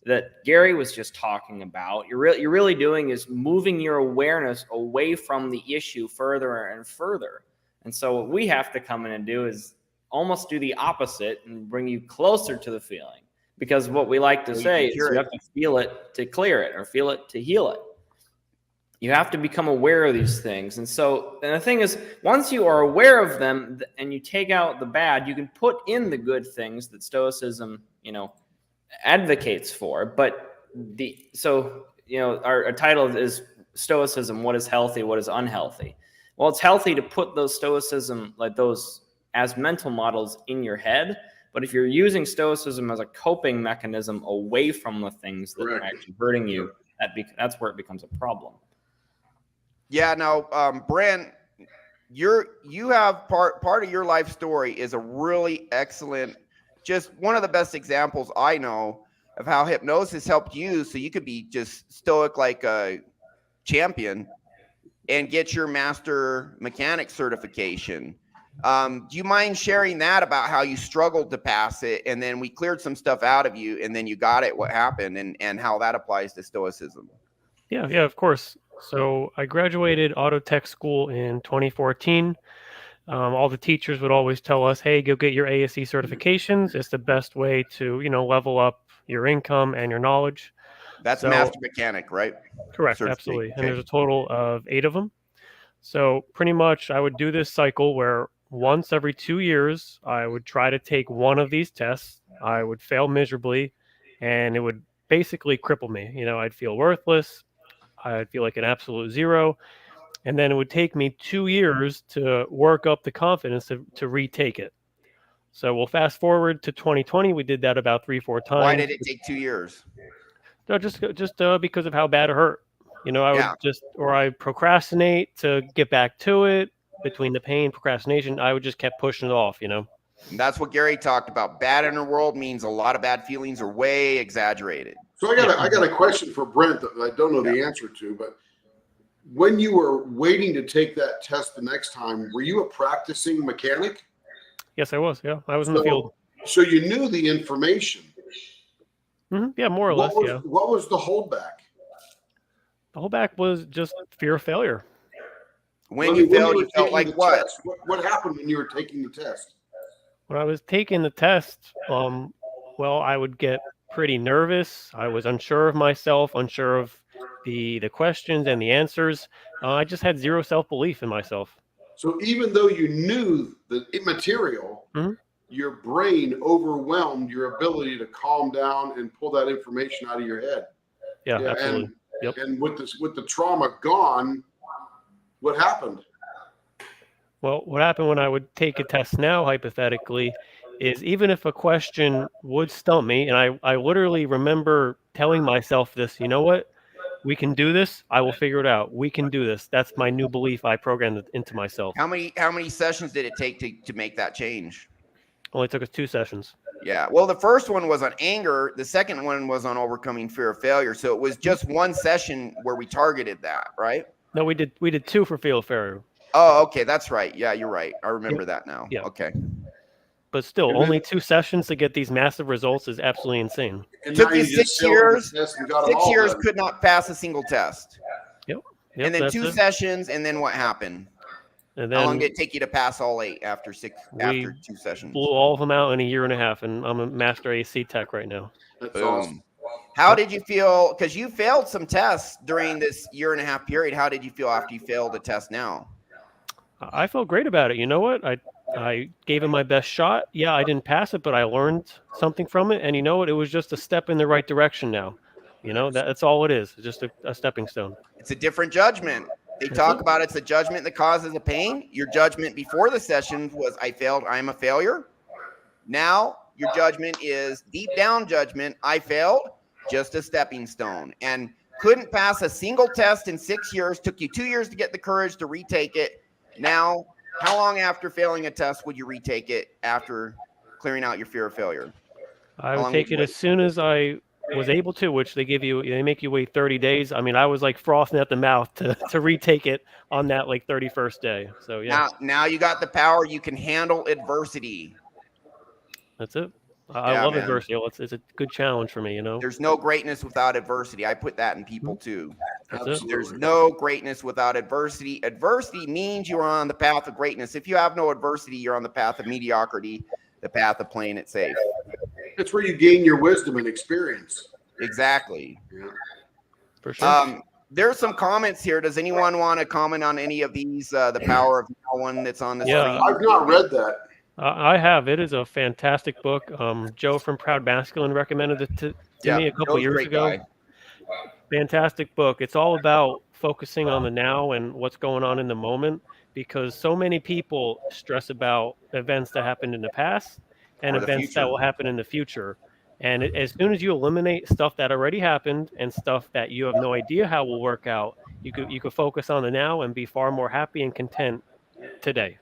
that Gary was just talking about, you're really doing is moving your awareness away from the issue further and further. And so what we have to come in and do is almost do the opposite and bring you closer to the feeling. Because what we like to say is you have to feel it to clear it, or feel it to heal it. You have to become aware of these things. And the thing is, once you are aware of them and you take out the bad, you can put in the good things that Stoicism, advocates for. But our title is Stoicism: What is healthy? What is unhealthy? Well, it's healthy to put those Stoicism, like those as mental models in your head. But if you're using Stoicism as a coping mechanism away from the things that are actually hurting you, that's where it becomes a problem. Yeah. Now, Brent, you have part of your life story is a really excellent, just one of the best examples I know of how hypnosis helped you, so you could be just stoic like a champion and get your master mechanic certification. Do you mind sharing that about how you struggled to pass it, and then we cleared some stuff out of you, and then you got it, what happened, and how that applies to Stoicism? Yeah, of course. So I graduated auto tech school in 2014. All the teachers would always tell us, hey, go get your ASE certifications. It's the best way to, level up your income and your knowledge. That's master mechanic, right? Correct, absolutely. And there's a total of 8 of them. So pretty much I would do this cycle where once every 2 years, I would try to take one of these tests. I would fail miserably, and it would basically cripple me. I'd feel worthless. I'd feel like an absolute zero. And then it would take me 2 years to work up the confidence to retake it. So we'll fast forward to 2020. We did that about 3-4 times. Why did it take 2 years? No, just because of how bad it hurt. I procrastinate to get back to it. Between the pain, procrastination, I would just kept pushing it off. And that's what Gary talked about. Bad inner world means a lot of bad feelings are way exaggerated. So I got a question for Brent that I don't know the answer to, but when you were waiting to take that test the next time, were you a practicing mechanic? Yes, I was. Yeah, I was in the field. So you knew the information. Mm-hmm. Yeah, more or less. What was the holdback? The holdback was just fear of failure. When you failed, you felt like what? What happened when you were taking the test? When I was taking the test, I would get pretty nervous. I was unsure of myself, unsure of the questions and the answers. I just had zero self-belief in myself. So even though you knew the immaterial, Mhm. your brain overwhelmed your ability to calm down and pull that information out of your head. Yeah, absolutely. And with the trauma gone, what happened? Well, what happened when I would take a test now, hypothetically, is even if a question would stump me, and I literally remember telling myself this, you know what? We can do this. I will figure it out. We can do this. That's my new belief I programmed it into myself. How many sessions did it take to make that change? Only took us 2 sessions. Yeah. Well, the first one was on anger. The second one was on overcoming fear of failure. So it was just one session where we targeted that, right? No, we did 2 for fear of failure. Oh, okay. That's right. Yeah, you're right. I remember that now. Yeah. Okay. But still, And then- only 2 sessions to get these massive results is absolutely insane. And Took now you just 6 failed years. the test and got them 6 all years done. could not pass a single test. Yep, And then that's 2 it. sessions, and then what happened? And How long then did it take you to pass all 8 after 2 sessions? blew all of them out in a year and a half, and I'm a master AC tech right now. That's Boom. awesome. How did you feel? Because you failed some tests during this year and a half period. How did you feel after you failed a test now? I felt great about it. You know what? I gave it my best shot. Yeah, I didn't pass it, but I learned something from it. And you know what? It was just a step in the right direction now. You know, that's all it is. It's just a stepping stone. It's a different judgment. They talk about it's a judgment that causes a pain. Your judgment before the session was, I failed, I'm a failure. Now your judgment is deep down judgment, I failed, just a stepping stone. And couldn't pass a single test in 6 years, took you 2 years to get the courage to retake it. Now, how long after failing a test would you retake it after clearing out your fear of failure? I would take it as soon as I was able to, which they make you wait 30 days. I mean, I was like frothing at the mouth to retake it on that like 31st day. So yeah. Now you got the power. You can handle adversity. That's it. I love adversity. It's a good challenge for me, you know. There's no greatness without adversity. I put that in people too. There's Absolutely. no greatness without adversity. Adversity means you are on the path of greatness. If you have no adversity, you're on the path of mediocrity, the path of playing it safe. That's where you gain your wisdom and experience. Exactly. Yeah. For sure. There's some comments here. Does anyone want to comment on any of these? The Power of Now one that's on the Yeah. screen. I've not read that. I have. It is a fantastic book. Joe from Proud Masculine recommended it to me a couple Joe's years great ago. guy. Fantastic book. It's all about focusing on the now and what's going on in the moment, because so many people stress about events that happened in the past and Or the events that future. will happen in the future. And as soon as you eliminate stuff that already happened and stuff that you have no idea how will work out, you could focus on the now and be far more happy and content today.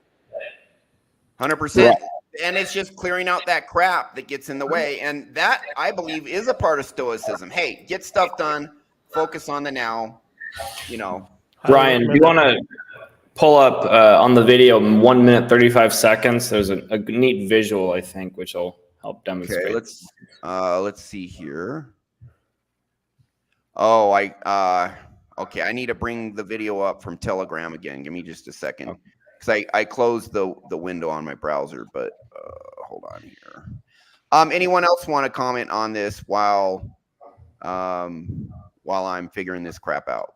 100%. And it's just clearing out that crap that gets in the way. And that, I believe, is a part of Stoicism. Hey, get stuff done. Focus on the now. You know. Brian, do you want to pull up on the video 1 minute 35 seconds? There's a neat visual, I think, which will help demonstrate. Okay, let's see here. Oh, okay. I need to bring the video up from Telegram again. Give me just a second, because I closed the window on my browser. But hold on here. Anyone else want to comment on this while I'm figuring this crap out?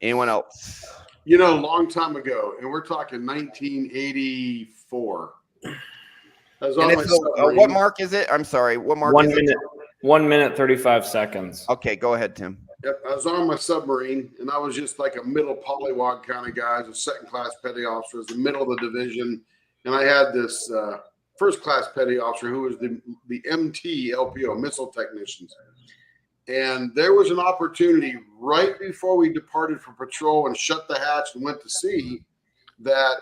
Anyone else? You know, a long time ago, and we're talking 1984. I was on And my it's submarine. what mark is it? I'm sorry. What mark 1 is minute, it? 1 minute 35 seconds. Okay, go ahead, Tim. Yep, I was on my submarine, and I was just like a middle pollywog kind of guy. I was a second-class petty officer, was the middle of the division, and I had this first-class petty officer who was the MT LPO, missile technicians. And there was an opportunity right before we departed for patrol and shut the hatch and went to sea that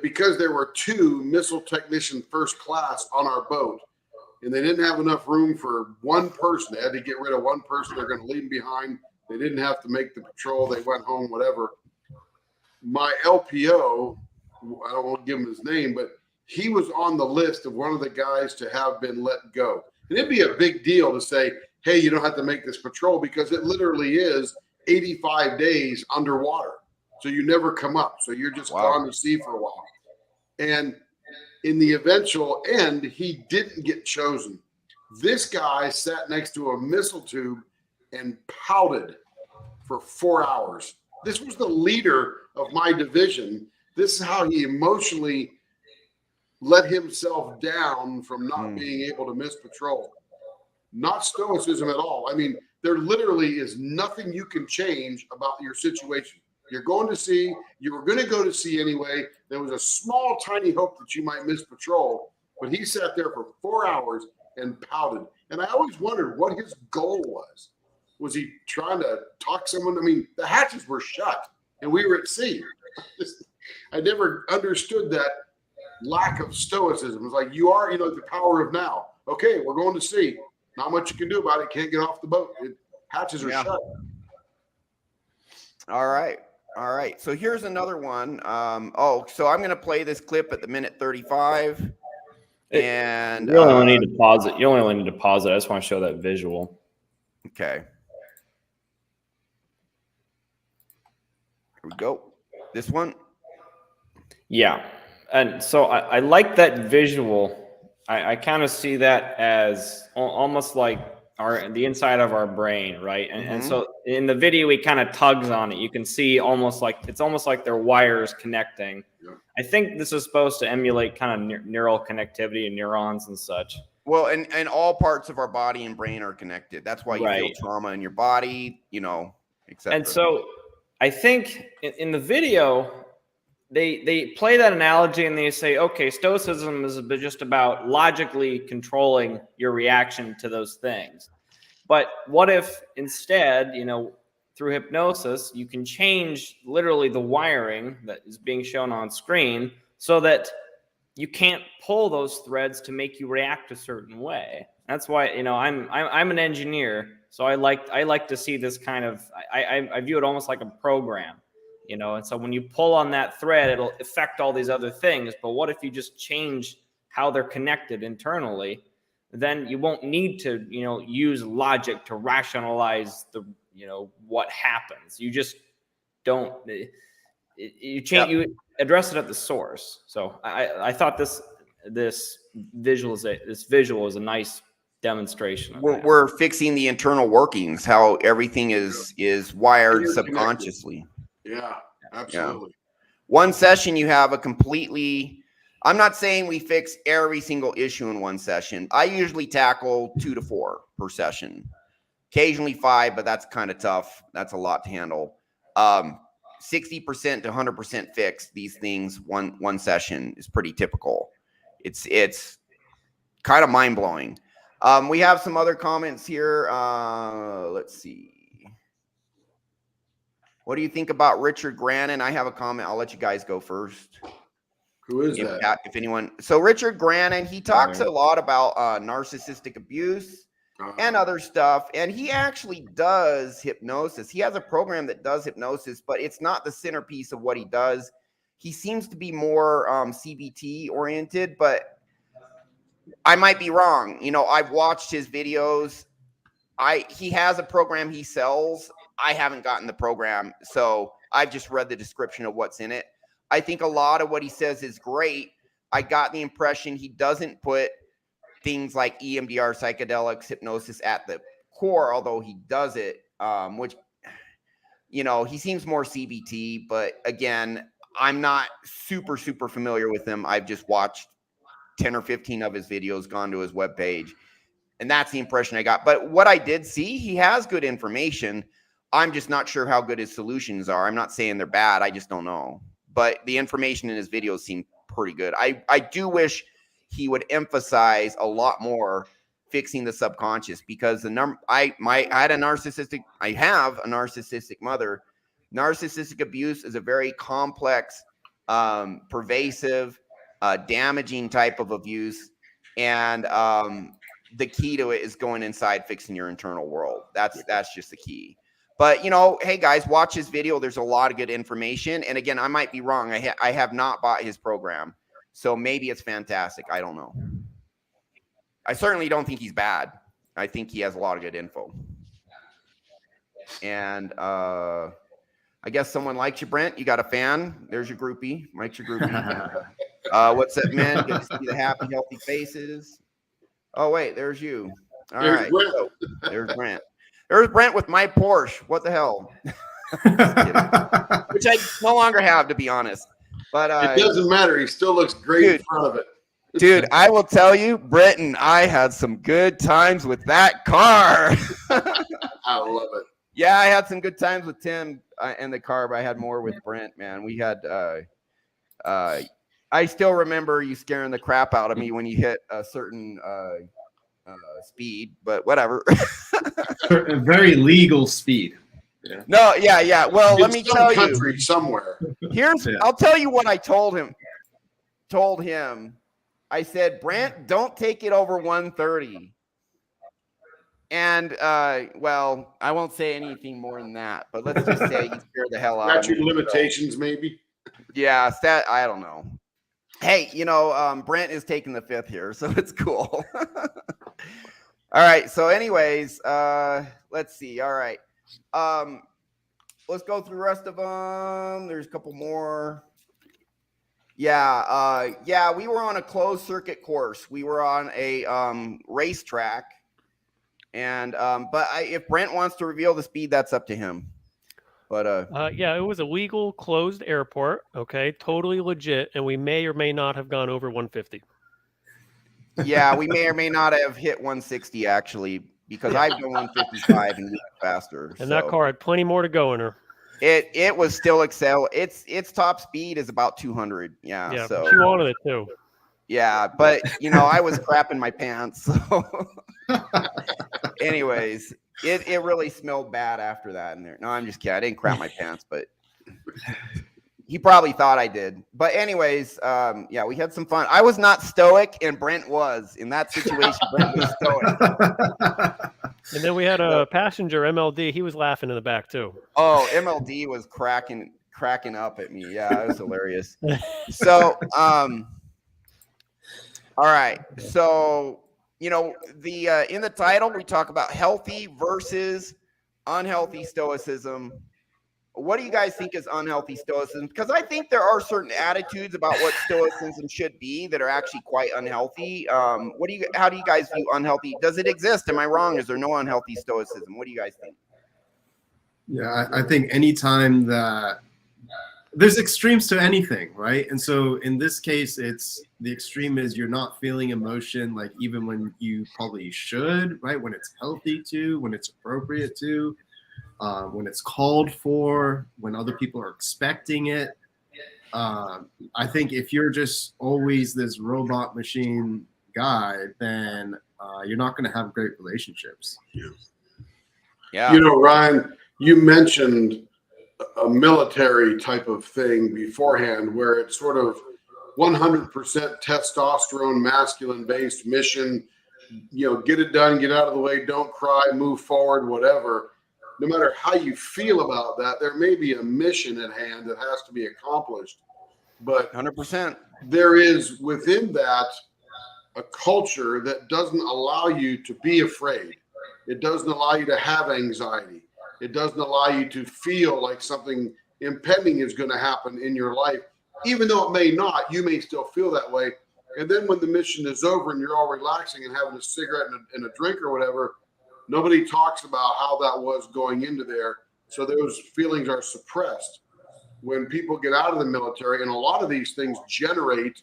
because there were 2 missile technician first class on our boat, and they didn't have enough room for one person. They had to get rid of one person. They're going to leave him behind. They didn't have to make the patrol. They went home, whatever. My LPO, I don't want to give him his name, but he was on the list of one of the guys to have been let go. And it'd be a big deal to say, hey, you don't have to make this patrol, because it literally is 85 days underwater. So you never come up. So you're just gone to sea for a while. And in the eventual end, he didn't get chosen. This guy sat next to a missile tube and pouted for 4 hours. This was the leader of my division. This is how he emotionally let himself down from not being able to miss patrol. Not stoicism at all. I mean, there literally is nothing you can change about your situation. You're going to sea. You were going to go to sea anyway. There was a small, tiny hope that you might miss patrol, but he sat there for 4 hours and pouted. And I always wondered what his goal was. Was he trying to talk someone? I mean, the hatches were shut and we were at sea. I never understood that lack of stoicism. It's like, you are, the power of now. Okay, we're going to sea. Not much you can do about it. Can't get off the boat. Hatches are shut. All right. So here's another one. So I'm going to play this clip at the minute 35. And you only need to pause it. You only need to pause it. I just want to show that visual. Okay. Here we go. This one. Yeah. And so I like that visual. I kind of see that as almost like the inside of our brain, right? And so in the video, he kind of tugs on it. You can see it's almost like their wires connecting. Yeah. I think this is supposed to emulate kind of neural connectivity and neurons and such. Well, and all parts of our body and brain are connected. That's why you feel trauma in your body, etc. And so I think in the video, they play that analogy and they say, okay, stoicism is just about logically controlling your reaction to those things. But what if instead, through hypnosis, you can change literally the wiring that is being shown on screen so that you can't pull those threads to make you react a certain way. That's why, I'm an engineer, so I like to see this kind of, I view it almost like a program. And so when you pull on that thread, it'll affect all these other things. But what if you just change how they're connected internally? Then you won't need to, use logic to rationalize what happens. You just don't. You change. You address it at the source. So I thought this visual is a nice demonstration. We're fixing the internal workings, how everything is wired subconsciously. Yeah, absolutely. Yeah. One session, you have a completely, I'm not saying we fix every single issue in one session. I usually tackle 2 to 4 per session, occasionally 5, but that's kind of tough. That's a lot to handle. 60% to 100% fix these things one session is pretty typical. It's kind of mind blowing. We have some other comments here. Let's see. What do you think about Richard Grannon? I have a comment. I'll let you guys go first. Who is that? If anyone. So Richard Grannon, he talks a lot about narcissistic abuse and other stuff. And he actually does hypnosis. He has a program that does hypnosis, but it's not the centerpiece of what he does. He seems to be more CBT oriented, but I might be wrong. I've watched his videos. He has a program he sells. I haven't gotten the program, so I've just read the description of what's in it. I think a lot of what he says is great. I got the impression he doesn't put things like EMDR, psychedelics, hypnosis at the core, although he does it, which, he seems more CBT. But again, I'm not super familiar with him. I've just watched 10 or 15 of his videos, gone to his webpage, and that's the impression I got. But what I did see, he has good information. I'm just not sure how good his solutions are. I'm not saying they're bad. I just don't know. But the information in his videos seem pretty good. I do wish he would emphasize a lot more fixing the subconscious, because I have a narcissistic mother. Narcissistic abuse is a very complex, pervasive, damaging type of abuse. And the key to it is going inside, fixing your internal world. That's just the key. But, hey, guys, watch his video. There's a lot of good information. And again, I might be wrong. I have not bought his program. So maybe it's fantastic. I don't know. I certainly don't think he's bad. I think he has a lot of good info. And I guess someone likes you, Brent. You got a fan. There's your groupie. Mike's your groupie. What's up, man? Good to see the happy, healthy faces. Oh, wait, there's you. All right. So, there's Brent. There's Brent with my Porsche. What the hell? Which I no longer have, to be honest. But it doesn't matter. He still looks great in front of it. Dude, I will tell you, Brent and I had some good times with that car. I love it. Yeah, I had some good times with Tim and the car, but I had more with Brent, man. We had I still remember you scaring the crap out of me when you hit a certain speed, but whatever. A very legal speed. Yeah. No, yeah. Well, let me tell you somewhere. I'll tell you what I told him. I said, Brent, don't take it over 130. And well, I won't say anything more than that, but let's just say you scared the hell out of me. Statute limitations, maybe. Yeah, I don't know. Hey, Brent is taking the fifth here, so it's cool. All right. So, anyways, let's see. All right. Let's go through the rest of them. There's a couple more. Yeah, we were on a closed circuit course. We were on a racetrack. And but if Brent wants to reveal the speed, that's up to him. But yeah, it was a legal closed airport. Okay, totally legit, and we may or may not have gone over 150. Yeah, we may or may not have hit 160 actually, because I've done 155 and we went faster. And that car had plenty more to go in her. It was still Excel. Its top speed is about 200. Yeah. So she wanted it too. Yeah, but I was crapping my pants. So anyways, it really smelled bad after that in there. No, I'm just kidding. I didn't crap my pants, but he probably thought I did. But anyways, yeah, we had some fun. I was not stoic, and Brent was. In that situation, Brent was stoic. And then we had a passenger, MLD. He was laughing in the back too. Oh, MLD was cracking up at me. Yeah, it was hilarious. So, all right. So, the in the title we talk about healthy versus unhealthy stoicism. What do you guys think is unhealthy stoicism? Because I think there are certain attitudes about what stoicism should be that are actually quite unhealthy. How do you guys view unhealthy? Does it exist? Am I wrong? Is there no unhealthy stoicism? What do you guys think? Yeah, I think anytime that there's extremes to anything, right? And so in this case, it's the extreme is you're not feeling emotion, like even when you probably should, right? When it's healthy to, when it's appropriate to. When it's called for, when other people are expecting it. I think if you're just always this robot machine guy, then you're not going to have great relationships. Yeah. Ryan, you mentioned a military type of thing beforehand where it's sort of 100% testosterone, masculine-based mission. Get it done, get out of the way, don't cry, move forward, whatever. No matter how you feel about that, there may be a mission at hand that has to be accomplished. But 100%. There is within that a culture that doesn't allow you to be afraid. It doesn't allow you to have anxiety. It doesn't allow you to feel like something impending is going to happen in your life. Even though it may not, you may still feel that way. And then when the mission is over and you're all relaxing and having a cigarette and a drink or whatever, nobody talks about how that was going into there. So those feelings are suppressed. When people get out of the military, and a lot of these things generate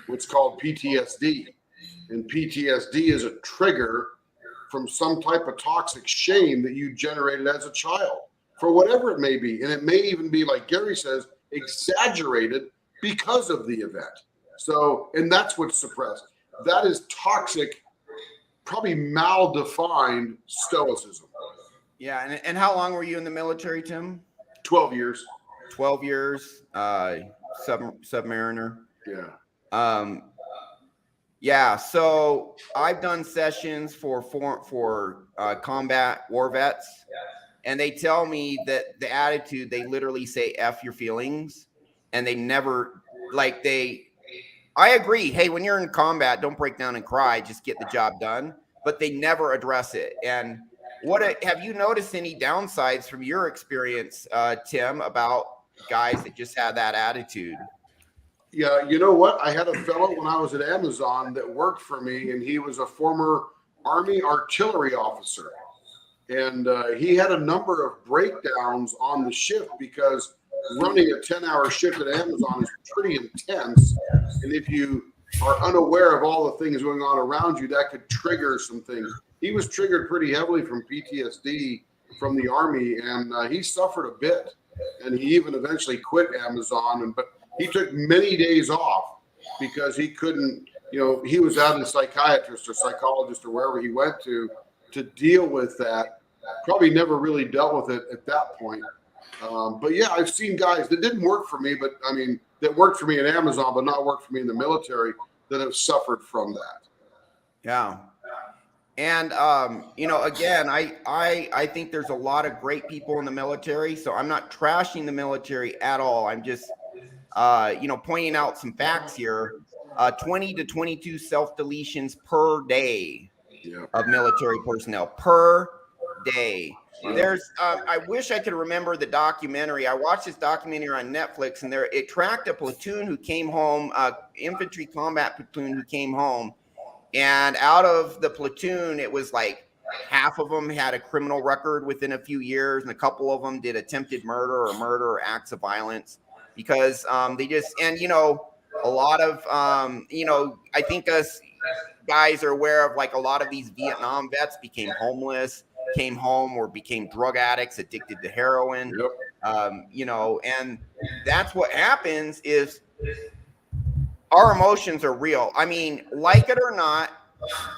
what's called PTSD. And PTSD is a trigger from some type of toxic shame that you generated as a child, for whatever it may be. And it may even be, like Gary says, exaggerated because of the event. So, and that's what's suppressed. That is toxic, probably mal-defined stoicism. Yeah, and how long were you in the military, Tim? 12 years. 12 years, submariner. Yeah. Yeah, so I've done sessions for combat war vets, and they tell me that the attitude, they literally say F your feelings, and they never, I agree. Hey, when you're in combat, don't break down and cry, just get the job done. But they never address it. And have you noticed any downsides from your experience, Tim, about guys that just had that attitude? Yeah, you know what? I had a fellow when I was at Amazon that worked for me, and he was a former Army artillery officer. And he had a number of breakdowns on the shift because running a 10-hour shift at Amazon is pretty intense. And if you are unaware of all the things going on around you, that could trigger some things. He was triggered pretty heavily from PTSD from the Army, and he suffered a bit. And he even eventually quit Amazon. But he took many days off because he couldn't, he was at a psychiatrist or psychologist or wherever he went to deal with that. Probably never really dealt with it at that point. But yeah, I've seen guys that didn't work for me, but I mean, that worked for me in Amazon, but not worked for me in the military, that have suffered from that. Yeah. And, again, I think there's a lot of great people in the military, so I'm not trashing the military at all. I'm just, pointing out some facts here. 20 to 22 self-deletions per day of military personnel per day. There's, I wish I could remember the documentary. I watched this documentary on Netflix, and it tracked a platoon who came home, infantry combat platoon who came home. And out of the platoon, it was like half of them had a criminal record within a few years, and a couple of them did attempted murder or acts of violence because they just, and, a lot of, I think us guys are aware of, like, a lot of these Vietnam vets became homeless, came home, or became drug addicts, addicted to heroin. And that's what happens is our emotions are real. I mean, like it or not,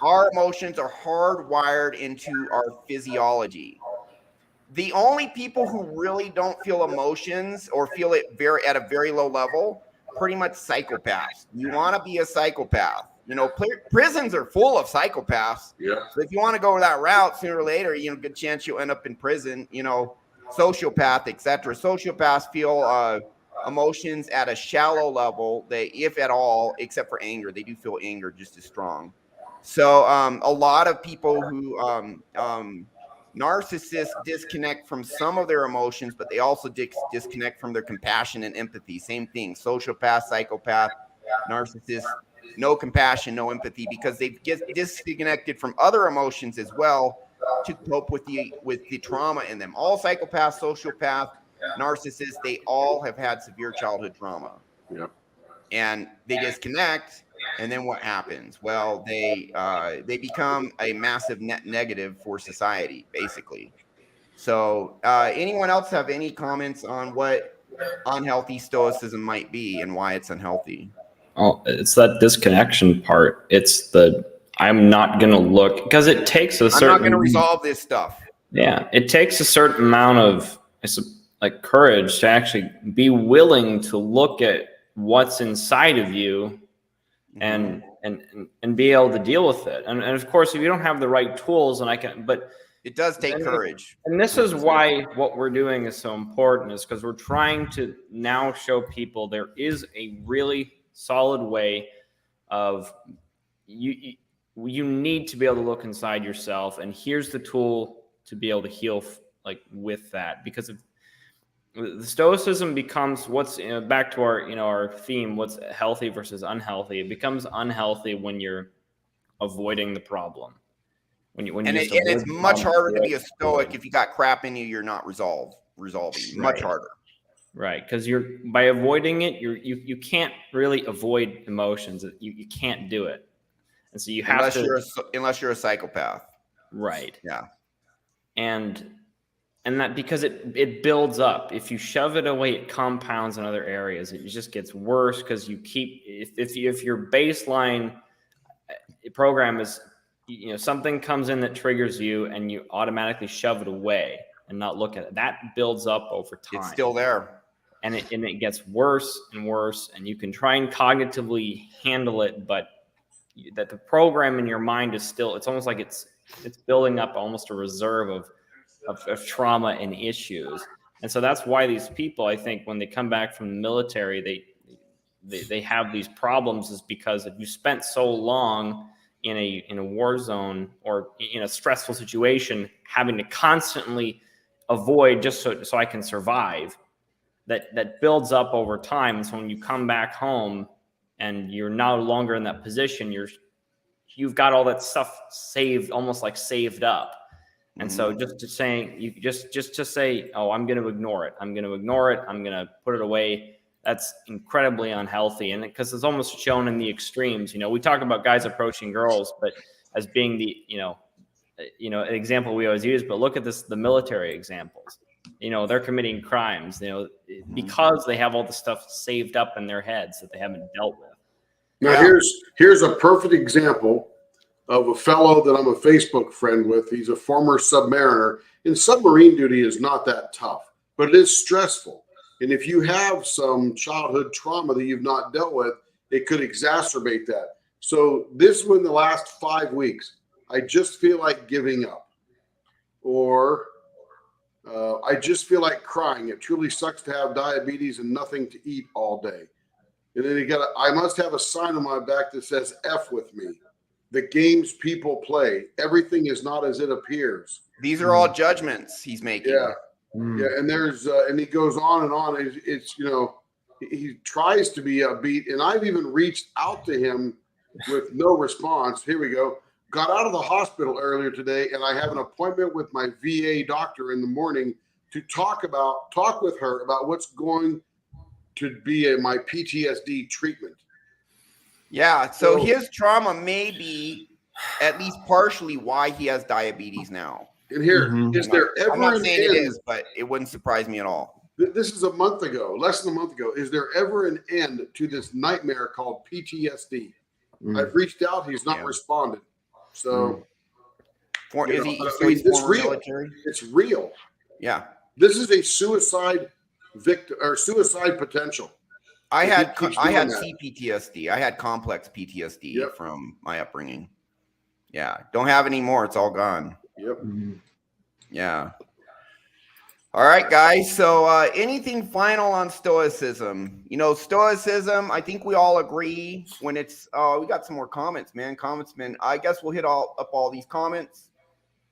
our emotions are hardwired into our physiology. The only people who really don't feel emotions or feel it at a very low level, pretty much psychopaths. You want to be a psychopath. Prisons are full of psychopaths. Yeah. So if you want to go that route, sooner or later, good chance you'll end up in prison. Sociopath, etc. Sociopaths feel emotions at a shallow level. They, if at all, except for anger, they do feel anger just as strong. So a lot of people who narcissists disconnect from some of their emotions, but they also disconnect from their compassion and empathy. Same thing. Sociopath, psychopath, narcissist, no compassion, no empathy, because they've disconnected from other emotions as well to cope with the trauma in them. All psychopaths, sociopath, narcissists, they all have had severe childhood trauma. Yep. And they disconnect, and then what happens? Well, they become a massive net negative for society, basically. So anyone else have any comments on what unhealthy stoicism might be and why it's unhealthy? Oh, it's that disconnection part. It's I'm not going to look, because it takes a certain... I'm not going to resolve this stuff. Yeah, it takes a certain amount of courage to actually be willing to look at what's inside of you and be able to deal with it. And of course, if you don't have the right tools, but it does take courage. And this is why what we're doing is so important, is because we're trying to now show people there is a really solid way of you need to be able to look inside yourself, and here's the tool to be able to heal with that. Because if the stoicism becomes what's back to our theme, what's healthy versus unhealthy, it becomes unhealthy when you're avoiding the problem. It's much harder to be a stoic if you got crap in you you're not resolving. Much harder. Right, because by avoiding it, you can't really avoid emotions. You can't do it, and so you have unless you're a psychopath. Right. Yeah. And that, because it builds up. If you shove it away, it compounds in other areas. It just gets worse because you keep if your baseline program is something comes in that triggers you and you automatically shove it away and not look at it. That builds up over time. It's still there. And it gets worse and worse, and you can try and cognitively handle it, but that the program in your mind is still, it's almost like it's building up almost a reserve of trauma and issues. And so that's why these people, I think, when they come back from the military, they have these problems, is because if you spent so long in a war zone or in a stressful situation, having to constantly avoid just so I can survive, that builds up over time. And so when you come back home and you're no longer in that position, you've got all that stuff saved, almost like saved up. And so just to saying, you just to say, oh, I'm going to ignore it. I'm going to ignore it. I'm going to put it away. That's incredibly unhealthy. And because it's almost shown in the extremes, we talk about guys approaching girls, but as being the, an example we always use, but look at the military examples, they're committing crimes, because they have all the stuff saved up in their heads that they haven't dealt with. Now here's a perfect example of a fellow that I'm a Facebook friend with. He's a former submariner, and submarine duty is not that tough, but it is stressful. And if you have some childhood trauma that you've not dealt with, it could exacerbate that. So this one, the last 5 weeks, I just feel like giving up, or I just feel like crying. It truly sucks to have diabetes and nothing to eat all day. And then I must have a sign on my back that says F with me. The games people play, everything is not as it appears. These are all judgments he's making. Yeah. Yeah. And there's, and he goes on and on. It's he tries to be upbeat, and I've even reached out to him with no response. Here we go. Got out of the hospital earlier today, and I have an appointment with my VA doctor in the morning to talk with her about what's going to be my PTSD treatment. Yeah, so his trauma may be at least partially why he has diabetes now. And here, is there ever I'm not an saying end? it is, but it wouldn't surprise me at all. This is a month ago, less than a month ago. Is there ever an end to this nightmare called PTSD? I've reached out. He's not responded. So, he's it's real. Military? It's real. Yeah. This is a suicide victim or suicide potential. I had CPTSD. I had complex PTSD from my upbringing. Yeah. Don't have any more. It's all gone. Yep. Yeah. All right, guys. So anything final on Stoicism? Stoicism, I think we all agree when it's, we got some more comments, man. I guess we'll hit up all these comments.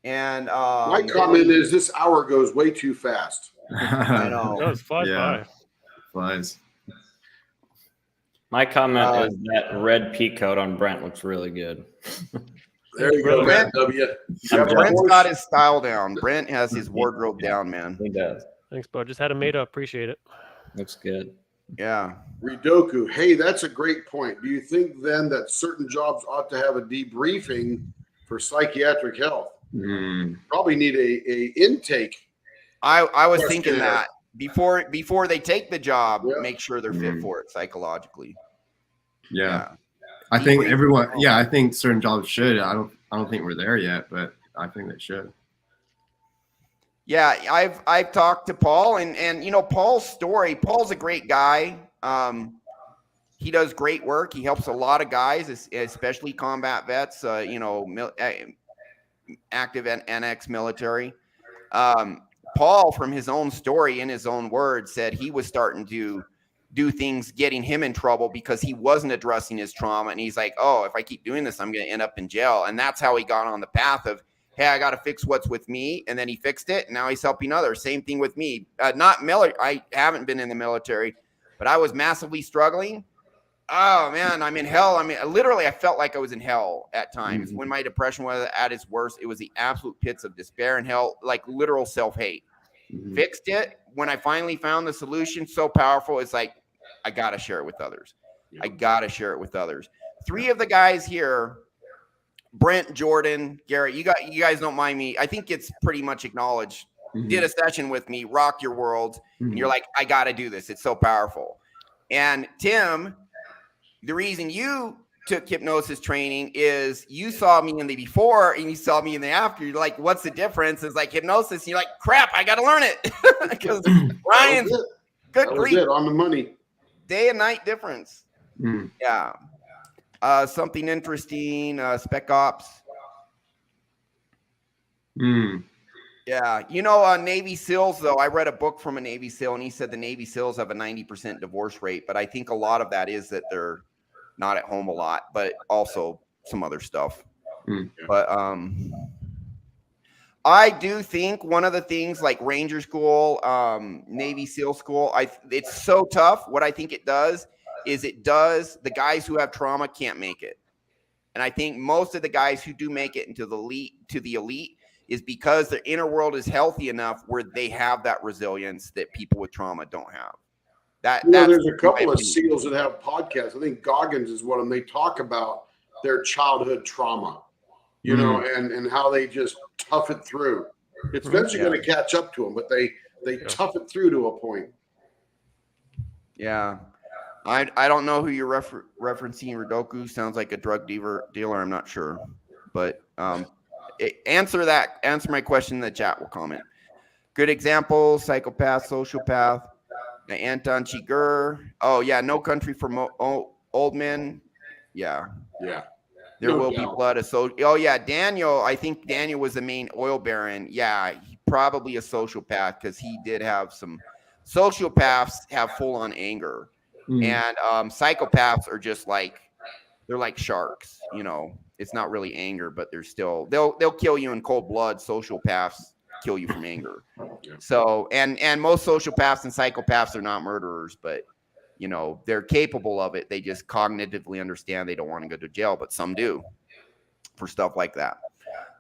And my comment is this hour goes way too fast. I know. It does fly by. Flies. My comment is that red pea coat on Brent looks really good. There you go, Brent. W. Brent's got his style down. Brent has his wardrobe down, man. He does. Thanks, bud. Just had it made up. Appreciate it. Looks good. Yeah. Ridoku. Hey, that's a great point. Do you think then that certain jobs ought to have a debriefing for psychiatric health? Probably need a intake. I was thinking that before they take the job, make sure they're fit for it psychologically. Yeah. I think everyone. Yeah, I think certain jobs should. I don't think we're there yet, but I think they should. Yeah, I've talked to Paul, and Paul's story. Paul's a great guy. He does great work. He helps a lot of guys, especially combat vets. Active and ex-military. Paul, from his own story, in his own words, said he was starting to do things getting him in trouble because he wasn't addressing his trauma. And he's like, oh, if I keep doing this, I'm going to end up in jail. And that's how he got on the path of, hey, I got to fix what's with me. And then he fixed it. And now he's helping others. Same thing with me. I haven't been in the military, but I was massively struggling. Oh, man, I'm in hell. I mean, literally, I felt like I was in hell at times. When my depression was at its worst, it was the absolute pits of despair and hell, like literal self-hate. Fixed it. When I finally found the solution, so powerful, it's like, I got to share it with others. I got to share it with others. 3 of the guys here, Brent, Jordan, Garrett, you guys don't mind me. I think it's pretty much acknowledged. Did a session with me, rocked your world. And you're like, I got to do this. It's so powerful. And Tim, the reason you took hypnosis training is you saw me in the before and you saw me in the after. You're like, what's the difference? It's like hypnosis. And you're like, crap, I got to learn it. Because Ryan's good grief. On the money. Day and night difference. Yeah. Something interesting. Spec Ops. Yeah. Navy SEALs, though, I read a book from a Navy SEAL, and he said the Navy SEALs have a 90% divorce rate. But I think a lot of that is that they're not at home a lot, but also some other stuff. But I do think one of the things like Ranger School, Navy SEAL School, it's so tough. What I think it does is the guys who have trauma can't make it. And I think most of the guys who do make it into the elite, is because their inner world is healthy enough where they have that resilience that people with trauma don't have. There's a couple of SEALs that have podcasts. I think Goggins is one of them. They talk about their childhood trauma, you know, and how they just tough it through. It's eventually going to catch up to them, but they tough it through to a point. Yeah. I don't know who you're referencing. Rodoku sounds like a drug dealer. I'm not sure, but answer my question in the chat. Will comment. Good example: psychopath, sociopath. Anton Chigurh. Oh yeah, No Country for Old Men. Yeah. There will be blood. Oh yeah, Daniel. I think Daniel was the main oil baron. Yeah, probably a sociopath because he did have some. Sociopaths have full on anger. And psychopaths are just they're like sharks, you know. It's not really anger, but they're still they'll kill you in cold blood. Sociopaths kill you from anger. So and most sociopaths and psychopaths are not murderers, but you know, they're capable of it. They just cognitively understand they don't want to go to jail, but some do for stuff like that.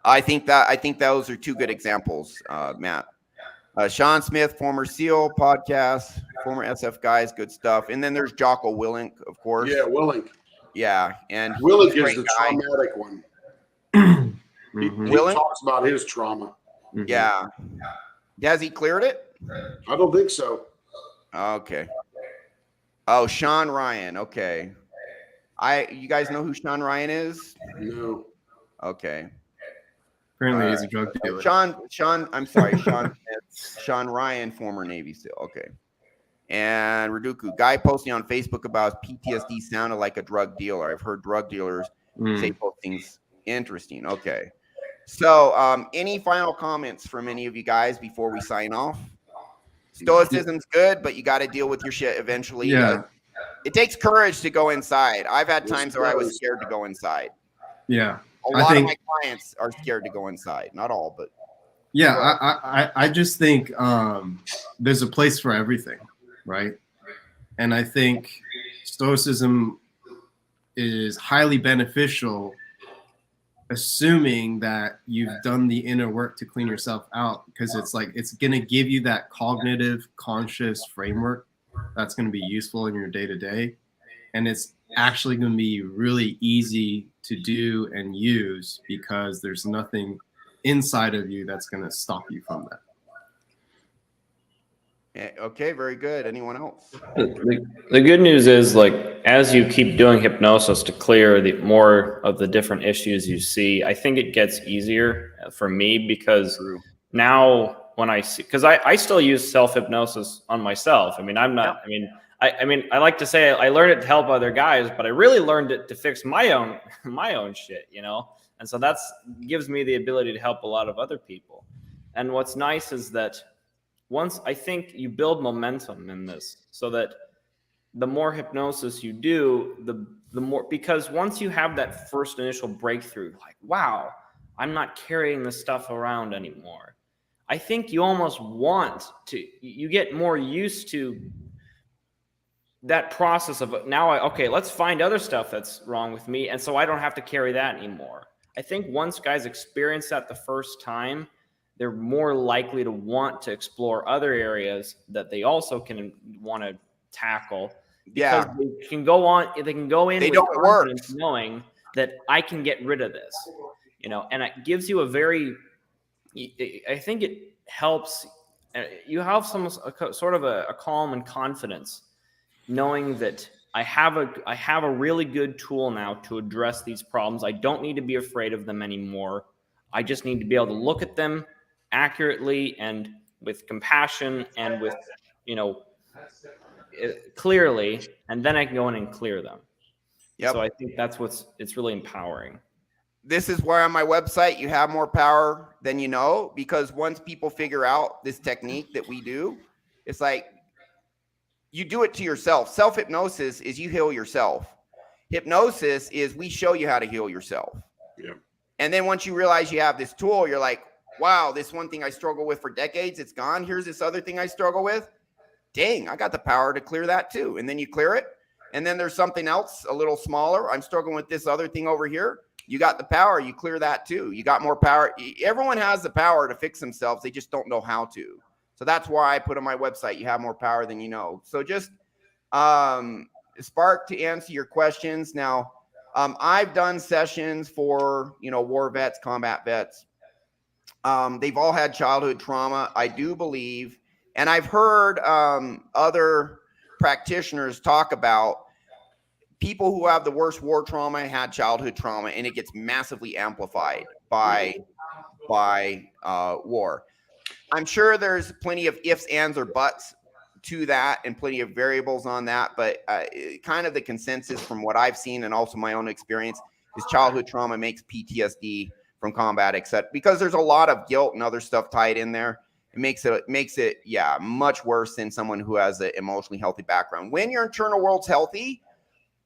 I think those are two good examples, Matt. Sean Smith, former SEAL podcast, former SF guys, good stuff. And then there's Jocko Willink, of course. Yeah, Willink. Yeah, and Willink is the traumatic one. He talks about his trauma. Yeah. Has he cleared it? I don't think so. Okay. Oh, Sean Ryan. Okay. You guys know who Sean Ryan is? No. Okay. Apparently he's a drug dealer. I'm sorry, Sean Ryan, former Navy SEAL. Okay. And Raduku, guy posting on Facebook about PTSD sounded like a drug dealer. I've heard drug dealers say both things. Interesting. Okay. So any final comments from any of you guys before we sign off? Stoicism's good, but you got to deal with your shit eventually. Yeah. It takes courage to go inside. I've had times where I was scared to go inside. Yeah. A lot of my clients are scared to go inside. Not all, but yeah, I just think there's a place for everything, right? And I think Stoicism is highly beneficial, assuming that you've done the inner work to clean yourself out, because it's going to give you that cognitive, conscious framework that's going to be useful in your day-to-day. And it's actually going to be really easy to do and use because there's nothing inside of you that's going to stop you from that. Okay, very good. Anyone else? The good news is, as you keep doing hypnosis to clear more of the different issues you see, I think it gets easier for me because now when I see, because I still use self-hypnosis on myself. I mean, I'm not, I like to say I learned it to help other guys, but I really learned it to fix my own shit, you know? And so gives me the ability to help a lot of other people. And what's nice is that once I think you build momentum in this, so that the more hypnosis you do, the more, because once you have that first initial breakthrough, like, wow, I'm not carrying this stuff around anymore. I think you almost you get more used to that process of okay, let's find other stuff that's wrong with me. And so I don't have to carry that anymore. I think once guys experience that the first time, they're more likely to want to explore other areas that they also can want to tackle. Because they can go in with confidence knowing that I can get rid of this, you know, and it gives you I think it helps. You have sort of a calm and confidence knowing that I have a really good tool now to address these problems. I don't need to be afraid of them anymore. I just need to be able to look at them accurately and with compassion and with, clearly, and then I can go in and clear them. Yep. So I think it's really empowering. This is where on my website you have more power than you know, because once people figure out this technique that we do, it's like you do it to yourself. Self-hypnosis is you heal yourself. Hypnosis is we show you how to heal yourself. Yeah. And then once you realize you have this tool, you're like, wow, this one thing I struggle with for decades, it's gone. Here's this other thing I struggle with. Dang, I got the power to clear that too. And then you clear it. And then there's something else a little smaller. I'm struggling with this other thing over here. You got the power. You clear that too. You got more power. Everyone has the power to fix themselves. They just don't know how to. So that's why I put on my website, you have more power than you know. So just Spark, to answer your questions. Now, I've done sessions for, war vets, combat vets. They've all had childhood trauma, I do believe. And I've heard other practitioners talk about people who have the worst war trauma had childhood trauma, and it gets massively amplified by war. I'm sure there's plenty of ifs, ands, or buts to that, and plenty of variables on that. But kind of the consensus from what I've seen and also my own experience is childhood trauma makes PTSD from combat, except because there's a lot of guilt and other stuff tied in there. It makes it much worse than someone who has an emotionally healthy background. When your internal world's healthy,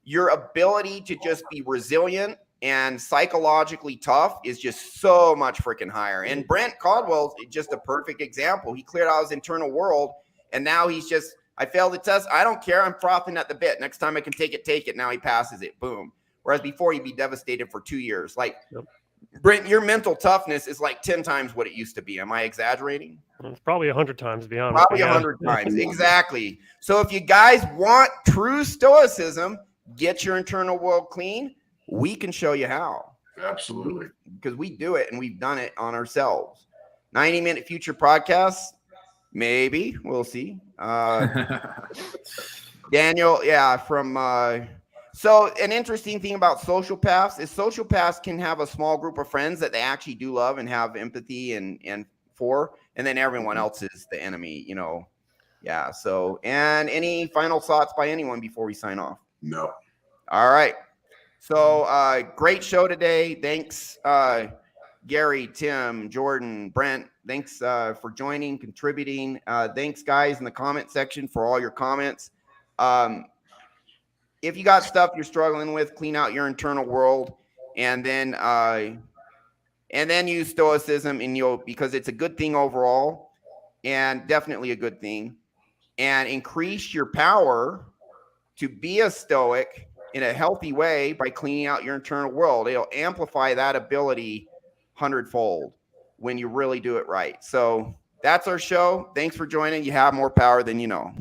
your ability to just be resilient and psychologically tough is just so much freaking higher. And Brent Caldwell's just a perfect example. He cleared out his internal world, and now he's just, I failed the test. I don't care. I'm frothing at the bit. Next time I can take it. Now he passes it. Boom. Whereas before he'd be devastated for 2 years. Like, yep. Brent, your mental toughness is like 10 times what it used to be. Am I exaggerating? It's probably 100 times, to be honest. Probably 100 times. Exactly. So if you guys want true stoicism, get your internal world clean. We can show you how. Absolutely. Because we do it and we've done it on ourselves. 90-minute future podcasts. Maybe. We'll see. Daniel, from so an interesting thing about sociopaths is sociopaths can have a small group of friends that they actually do love and have empathy and for, and then everyone else is the enemy, Yeah. So, and any final thoughts by anyone before we sign off? No. All right. So great show today. Thanks, Gary, Tim, Jordan, Brent. Thanks for joining, contributing. Thanks, guys, in the comment section for all your comments. If you got stuff you're struggling with, clean out your internal world, and then use stoicism, and because it's a good thing overall, and definitely a good thing, and increase your power to be a stoic in a healthy way by cleaning out your internal world. It'll amplify that ability 100-fold when you really do it right. So that's our show. Thanks for joining. You have more power than you know.